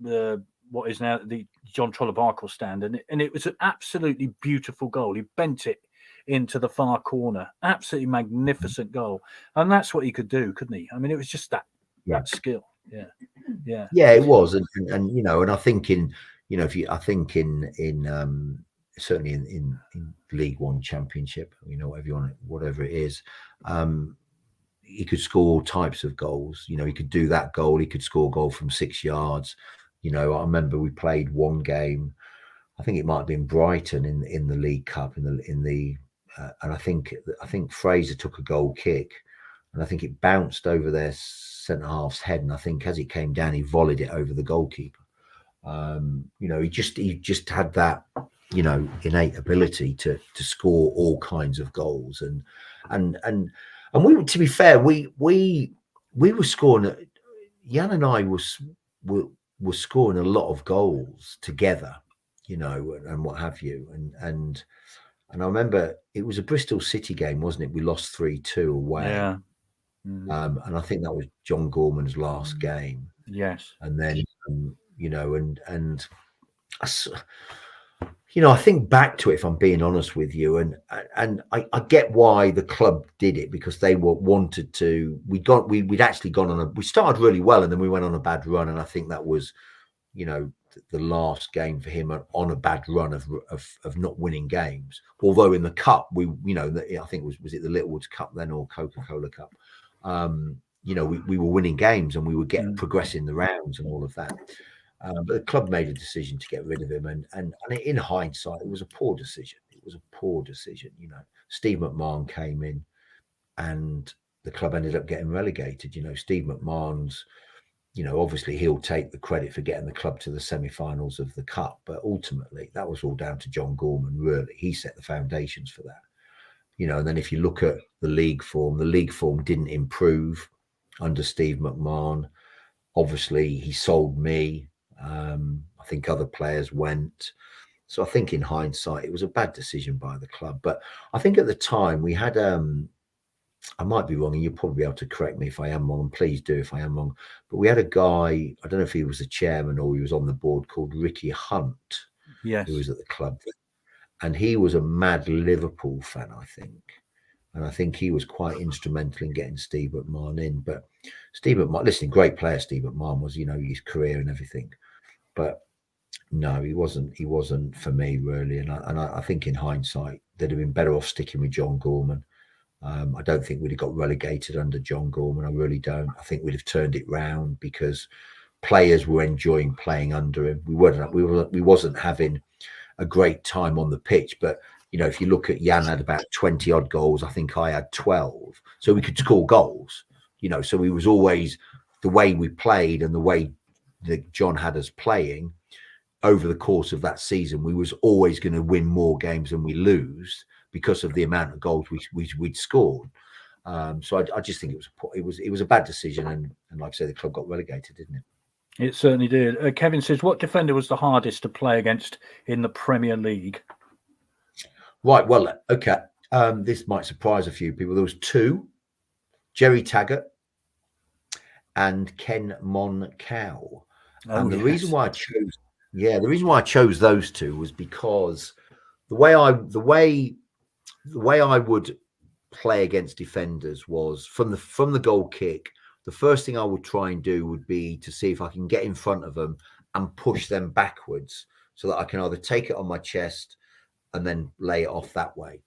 S2: the what is now the John Trollobarkle stand, and it was an absolutely beautiful goal. He bent it into the far corner. Absolutely magnificent goal. And that's what he could do, couldn't he? I mean, it was just that skill. Yeah,
S3: it was. And I think certainly in League One Championship, whatever it is, he could score all types of goals. He could do that goal. He could score a goal from 6 yards. I remember we played one game. I think it might have been Brighton in the League Cup and I think Fraser took a goal kick, and I think it bounced over their centre half's head. And I think as it came down, he volleyed it over the goalkeeper. He just had that, innate ability to score all kinds of goals. And we, to be fair, we were scoring. Jan and I were scoring a lot of goals together, and what have you. And I remember it was a Bristol City game, wasn't it? We lost 3-2 away. Yeah. And I think that was John Gorman's last game.
S2: Yes.
S3: And then, I think back to it, if I'm being honest with you, and I get why the club did it, because they wanted to. We'd actually gone on we started really well, and then we went on a bad run, and I think that was, the last game for him on a bad run of not winning games. Although in the cup, I think was it the Littlewoods Cup then, or Coca-Cola Cup? We were winning games and we were progressing the rounds and all of that. But the club made a decision to get rid of him, and in hindsight, it was a poor decision. It was a poor decision. Steve McMahon came in, and the club ended up getting relegated. Steve McMahon's. Obviously he'll take the credit for getting the club to the semi-finals of the cup, but ultimately that was all down to John Gorman. Really, he set the foundations for that. And then if you look at the league form didn't improve under Steve McMahon. Obviously, he sold me. I think other players went. So I think in hindsight, it was a bad decision by the club. But I think at the time we had I might be wrong, and you'll probably be able to correct me if I am wrong, and please do if I am wrong. But we had a guy, I don't know if he was the chairman or he was on the board, called Ricky Hunt, who was at the club. And he was a mad Liverpool fan, I think. And I think he was quite instrumental in getting Steve McMahon in. But Steve McMahon, listen, great player Steve McMahon was, his career and everything. But no, he wasn't for me, really. And I think in hindsight, they'd have been better off sticking with John Gorman. I don't think we'd have got relegated under John Gorman. I really don't. I think we'd have turned it round because players were enjoying playing under him. We wasn't having a great time on the pitch, but if you look at Jan had about 20 odd goals, I think I had 12. So we could score goals. So we was always, the way we played and the way that John had us playing, over the course of that season, we was always going to win more games than we lose because of the amount of goals we'd scored. So I just think it was a bad decision, and like I say, the club got relegated, didn't it?
S2: It certainly did. Kevin says, what defender was the hardest to play against in the Premier League?
S3: Right. Well, okay. This might surprise a few people. There was two: Gerry Taggart and Ken Moncal. And the reason why I chose those two was because the way I would play against defenders was from the goal kick. The first thing I would try and do would be to see if I can get in front of them and push them backwards, so that I can either take it on my chest and then lay it off that way.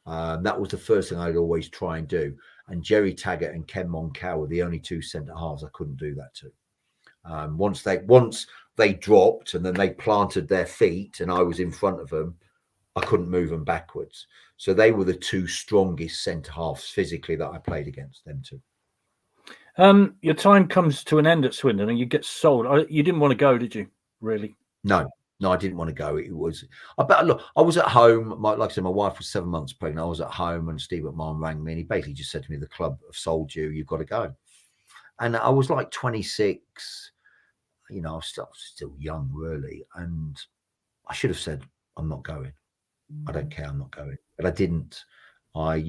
S3: That was the first thing I'd always try and do. And Gerry Taggart and Ken Moncal were the only two centre halves I couldn't do that to. Once they dropped and then they planted their feet and I was in front of them, I couldn't move them backwards. So they were the two strongest centre halves physically that I played against, them two.
S2: Your time comes to an end at Swindon and you get sold. You didn't want to go, did you? Really?
S3: No, I didn't want to go. It was, look, I was at home. Like I said, my wife was 7 months pregnant. I was at home and Steve McMahon rang me and he basically just said to me, the club have sold you, you've got to go. And I was like 26, I was still young, really. And I should have said, I'm not going. I don't care, I'm not going. But I didn't. I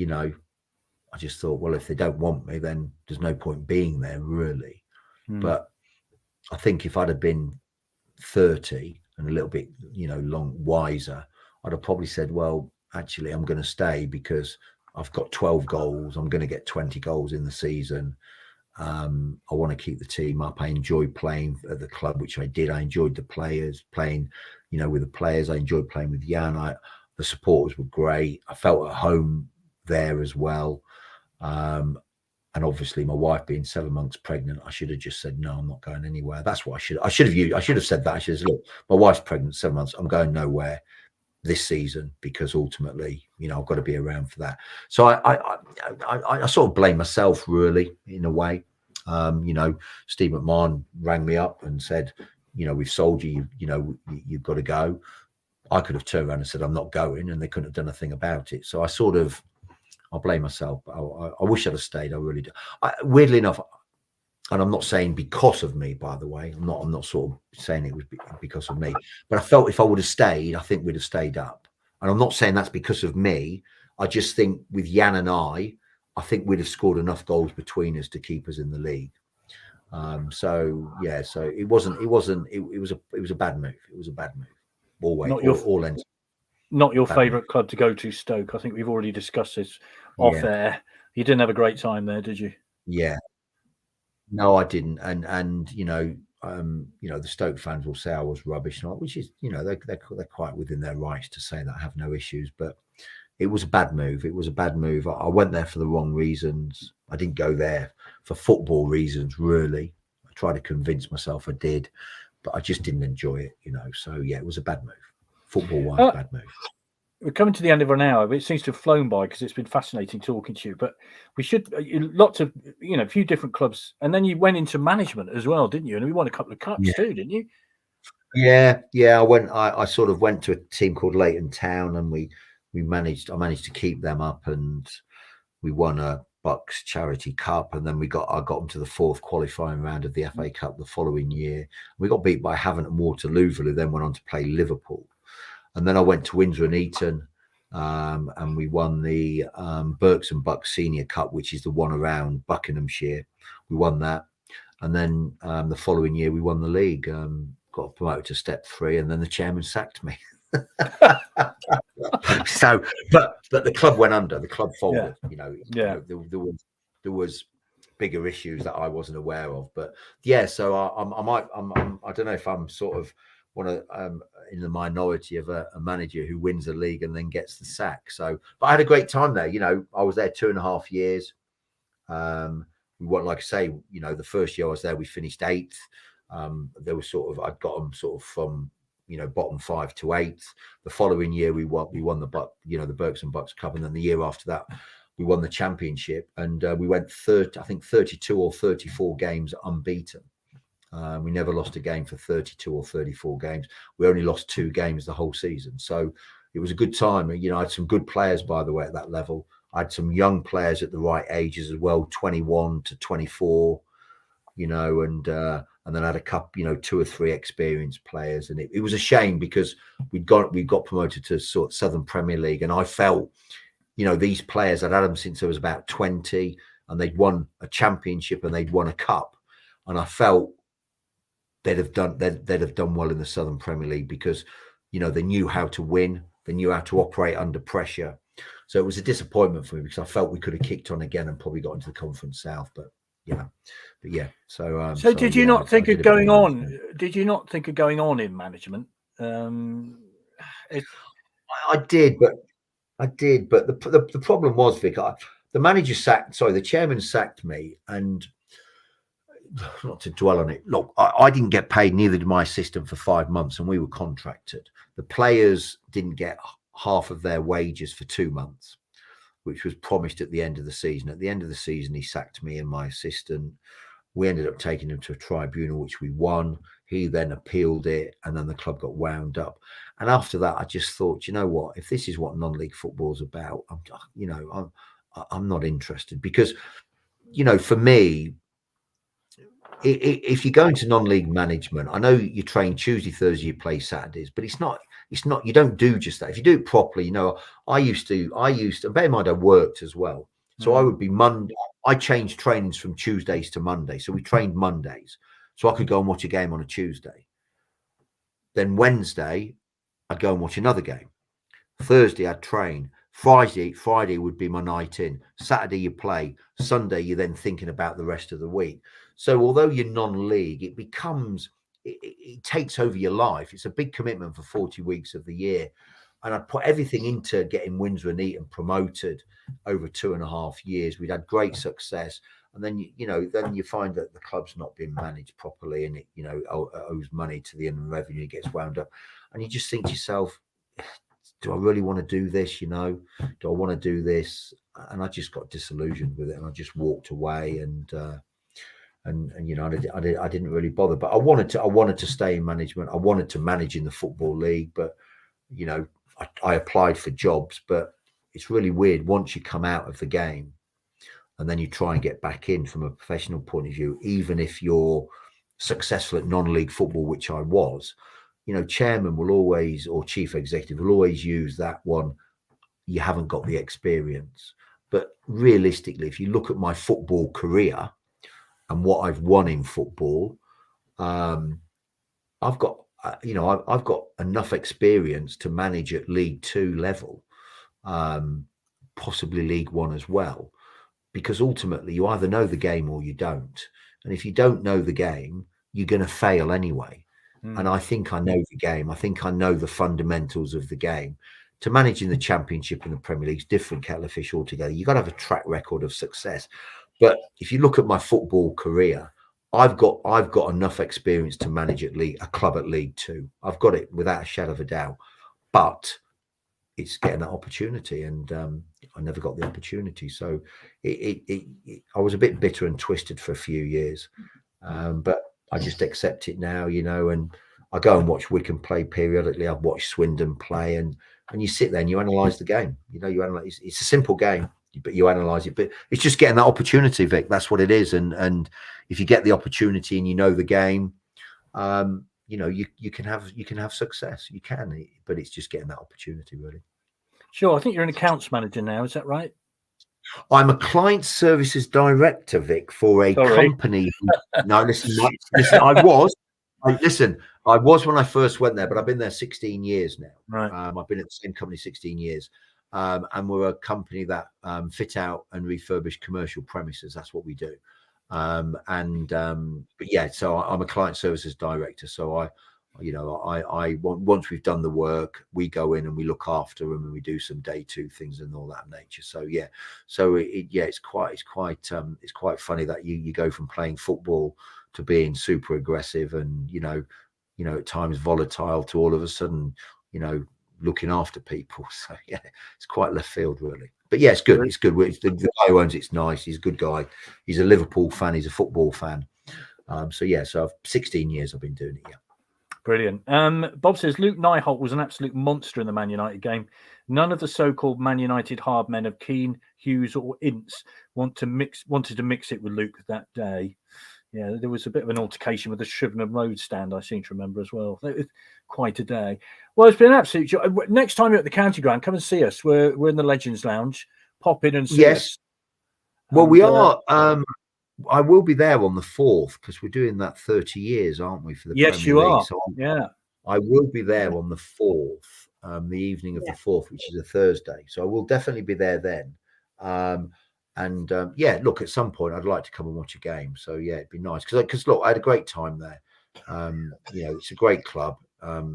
S3: just thought, well, if they don't want me, then there's no point being there, really. But I think if I'd have been 30 and a little bit, wiser, I'd have probably said, well, actually, I'm going to stay because I've got 12 goals. I'm going to get 20 goals in the season. I want to keep the team up. I enjoyed playing at the club, which I did. I enjoyed the players, playing, with the players. I enjoyed playing with Jan. The supporters were great. I felt at home there as well. And obviously my wife being 7 months pregnant, I should have just said, no, I'm not going anywhere. That's what I should have said that. I should have said, look, my wife's pregnant 7 months. I'm going nowhere this season because ultimately, I've got to be around for that. So I sort of blame myself, really, in a way. Steve McMahon rang me up and said, we've sold you, you've got to go. I could have turned around and said, I'm not going, and they couldn't have done a thing about it. So I blame myself. I wish I'd have stayed. I really do. Weirdly enough, and I'm not saying because of me, by the way, I'm not sort of saying it was because of me, but I felt if I would have stayed, I think we'd have stayed up. And I'm not saying that's because of me. I just think with Jan and I think we'd have scored enough goals between us to keep us in the league. So it was a bad move. It was a bad move.
S2: Not your favourite club to go to, Stoke. I think we've already discussed this off air. You didn't have a great time there, did you?
S3: Yeah. No, I didn't. And the Stoke fans will say I was rubbish, which is, they're quite within their rights to say that. I have no issues, but it was a bad move. It was a bad move. I went there for the wrong reasons. I didn't go there for football reasons, really. I tried to convince myself I did, but I just didn't enjoy it, So yeah, it was a bad move. Football-wise, bad move.
S2: We're coming to the end of an hour, but it seems to have flown by because it's been fascinating talking to you. But we should, lots of, a few different clubs. And then you went into management as well, didn't you? And we won a couple of cups too, didn't you?
S3: Yeah. I sort of went to a team called Leighton Town and I managed to keep them up, and we won a Bucks Charity Cup. And then I got them to the fourth qualifying round of the FA Cup the following year. We got beat by Havant and Waterloo, who then went on to play Liverpool. And then I went to Windsor and Eton, and we won the Berks and Bucks Senior Cup, which is the one around Buckinghamshire. We won that. And then the following year, we won the league, got promoted to Step 3, and then the chairman sacked me. So, but the club went under. The club folded. There was bigger issues that I wasn't aware of. But yeah, so I don't know if I'm sort of one of in the minority of a manager who wins a league and then gets the sack. So, but I had a great time there. I was there 2.5 years. We won, like I say, the first year I was there, we finished 8th. There was I'd got them sort of from bottom 5 to 8th. The following year we won the Berks and Bucks Cup, and then the year after that we won the championship, and we went 32 or 34 games unbeaten. We never lost a game for 32 or 34 games. We only lost 2 games the whole season. So it was a good time. You know, I had some good players, by the way, at that level. I had some young players at the right ages as well, 21 to 24, you know, and then I had a couple, you know, 2 or 3 experienced players. And it was a shame because we got promoted to sort of Southern Premier League. And I felt, you know, these players, I'd had them since I was about 20, and they'd won a championship and they'd won a cup. And I felt they'd have done well in the Southern Premier League because, you know, they knew how to win. They knew how to operate under pressure. So it was a disappointment for me because I felt we could have kicked on again and probably got into the Conference South. But yeah. So
S2: did you not think of going on? Did you not think of going on in management?
S3: I did, but the problem was, Vic, the chairman sacked me, and not to dwell on it. Look, I didn't get paid, neither did my assistant, for 5 months, and we were contracted. The players didn't get half of their wages for 2 months, which was promised at the end of the season. At the end of the season, he sacked me and my assistant. We ended up taking him to a tribunal, which we won. He then appealed it, and then the club got wound up. And after that, I just thought, you know what? If this is what non-league football is about, I'm not interested, because, you know, for me, if you go into non-league management, I know you train Tuesday, Thursday, you play Saturdays, but it's not, you don't do just that. If you do it properly, you know, I used to, bear in mind, I worked as well. So I would be Monday. I changed trainings from Tuesdays to Mondays. So we trained Mondays, so I could go and watch a game on a Tuesday. Then Wednesday, I'd go and watch another game. Thursday, I'd train. Friday would be my night in. Saturday, you play. Sunday, you're then thinking about the rest of the week. So although you're non-league, it becomes, it takes over your life. It's a big commitment for 40 weeks of the year. And I put everything into getting Windsor and Eton promoted over 2.5 years. We'd had great success. And then, then you find that the club's not being managed properly, and it, owes money to the Inland Revenue, gets wound up. And you just think to yourself, do I really want to do this? Do I want to do this? And I just got disillusioned with it, and I just walked away. And I didn't really bother. But I wanted to stay in management. I wanted to manage in the Football League, but I applied for jobs. But it's really weird once you come out of the game, and then you try and get back in from a professional point of view. Even if you're successful at non-league football, which I was, chairman will always, or chief executive will always use that one. You haven't got the experience. But realistically, if you look at my football career and what I've won in football, I've got enough experience to manage at League 2 level, possibly League 1 as well, because ultimately you either know the game or you don't. And if you don't know the game, you're going to fail anyway. And I think I know the game. I think I know the fundamentals of the game. To manage in the Championship and the Premier League is different kettle of fish altogether. You've got to have a track record of success. But if you look at my football career, I've got enough experience to manage a club at League 2. I've got it without a shadow of a doubt. But it's getting that opportunity, and I never got the opportunity. So I was a bit bitter and twisted for a few years, but I just accept it now, and I go and watch Wycombe play periodically. I've watched Swindon play, and you sit there and you analyse the game. You analyse. It's a simple game, but you analyse it. But it's just getting that opportunity, Vic. That's what it is. And if you get the opportunity and you know the game, you can have success. You can, but it's just getting that opportunity, really. Sure.
S2: I think you're an accounts manager now. Is that right?
S3: I'm a client services director, Vic, for a company. No, listen. I was when I first went there, but I've been there 16 years now.
S2: Right.
S3: I've been at the same company 16 years. And we're a company that fit out and refurbish commercial premises. That's what we do. But yeah, so I'm a client services director. So I once we've done the work, we go in and we look after them, and we do some day 2 things and all that nature. So yeah, it's quite funny that you go from playing football to being super aggressive and at times volatile to all of a sudden looking after people. So yeah, it's quite left field, really. But yeah, it's good. It's good. The guy who owns it's nice. He's a good guy. He's a Liverpool fan. He's a football fan. So I've 16 years I've been doing it. Yeah.
S2: Brilliant. Bob says Luke Nyholt was an absolute monster in the Man United game. None of the so-called Man United hard men of Keane, Hughes, or Ince wanted to mix it with Luke that day. Yeah, there was a bit of an altercation with the Shrivenham Road stand, I seem to remember as well. It was quite a day. Well, it's been an absolute joy. Next time you're at the County Ground, come and see us. We're in the Legends Lounge. Pop in and see us.
S3: Well, we are. I will be there on the 4th because we're doing that 30 years, aren't we, for the
S2: Yes,
S3: Premier
S2: you
S3: League?
S2: are.
S3: So
S2: yeah.
S3: I will be there on the 4th, the evening of the 4th, which is a Thursday. So I will definitely be there then. Look, at some point I'd like to come and watch a game. So yeah, it'd be nice because look, I had a great time there. It's a great club.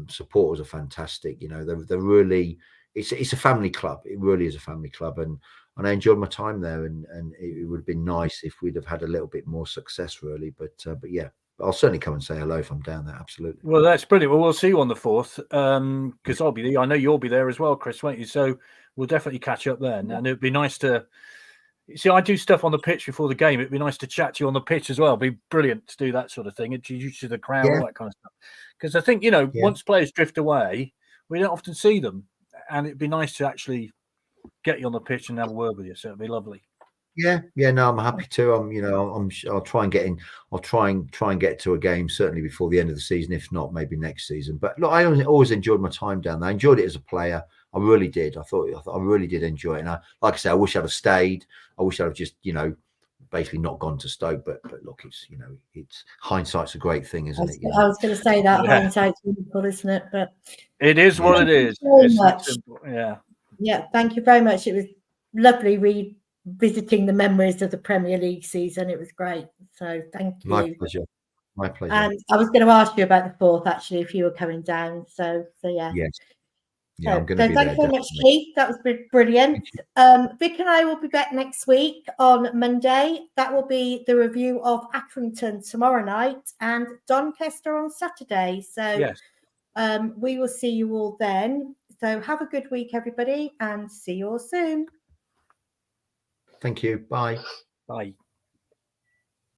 S3: Supporters are fantastic. They're really. It's a family club. It really is a family club, and I enjoyed my time there. And it would have been nice if we'd have had a little bit more success, really. But yeah, I'll certainly come and say hello if I'm down there. Absolutely.
S2: Well, that's brilliant. Well, we'll see you on the 4th because I'll be there. I know you'll be there as well, Chris, won't you? So we'll definitely catch up then. And it'd be nice to see. I do stuff on the pitch before the game. It'd be nice to chat to you on the pitch as well. It'd be brilliant to do that sort of thing. Introduce you to the crowd, all that kind of stuff. Because I think once players drift away, we don't often see them, and it'd be nice to actually get you on the pitch and have a word with you. So it'd be lovely.
S3: Yeah, no, I'm happy to. I'll try and get in. I'll try and get to a game certainly before the end of the season, if not maybe next season. But look, I always enjoyed my time down there. I enjoyed it as a player. I really did. I thought I really did enjoy it. And like I say, I wish I'd have stayed. I wish I'd have just basically not gone to Stoke. But look, it's hindsight's a great thing, isn't it?
S1: I was going to say that hindsight's wonderful, isn't it? But
S2: it is what it is.
S1: Yeah, thank you very much. It was lovely revisiting the memories of the Premier League season. It was great. So thank you.
S3: My pleasure.
S1: And I was going to ask you about the 4th, actually, if you were coming down. So yeah.
S3: Yes. Yeah,
S1: so,
S3: I'm going to be
S1: thank
S3: there.
S1: you very much, Keith. That was brilliant. Vic and I will be back next week on Monday. That will be the review of Accrington tomorrow night and Doncaster on Saturday. So we will see you all then. So have a good week, everybody, and see you all soon.
S3: Thank you. Bye.
S2: Bye.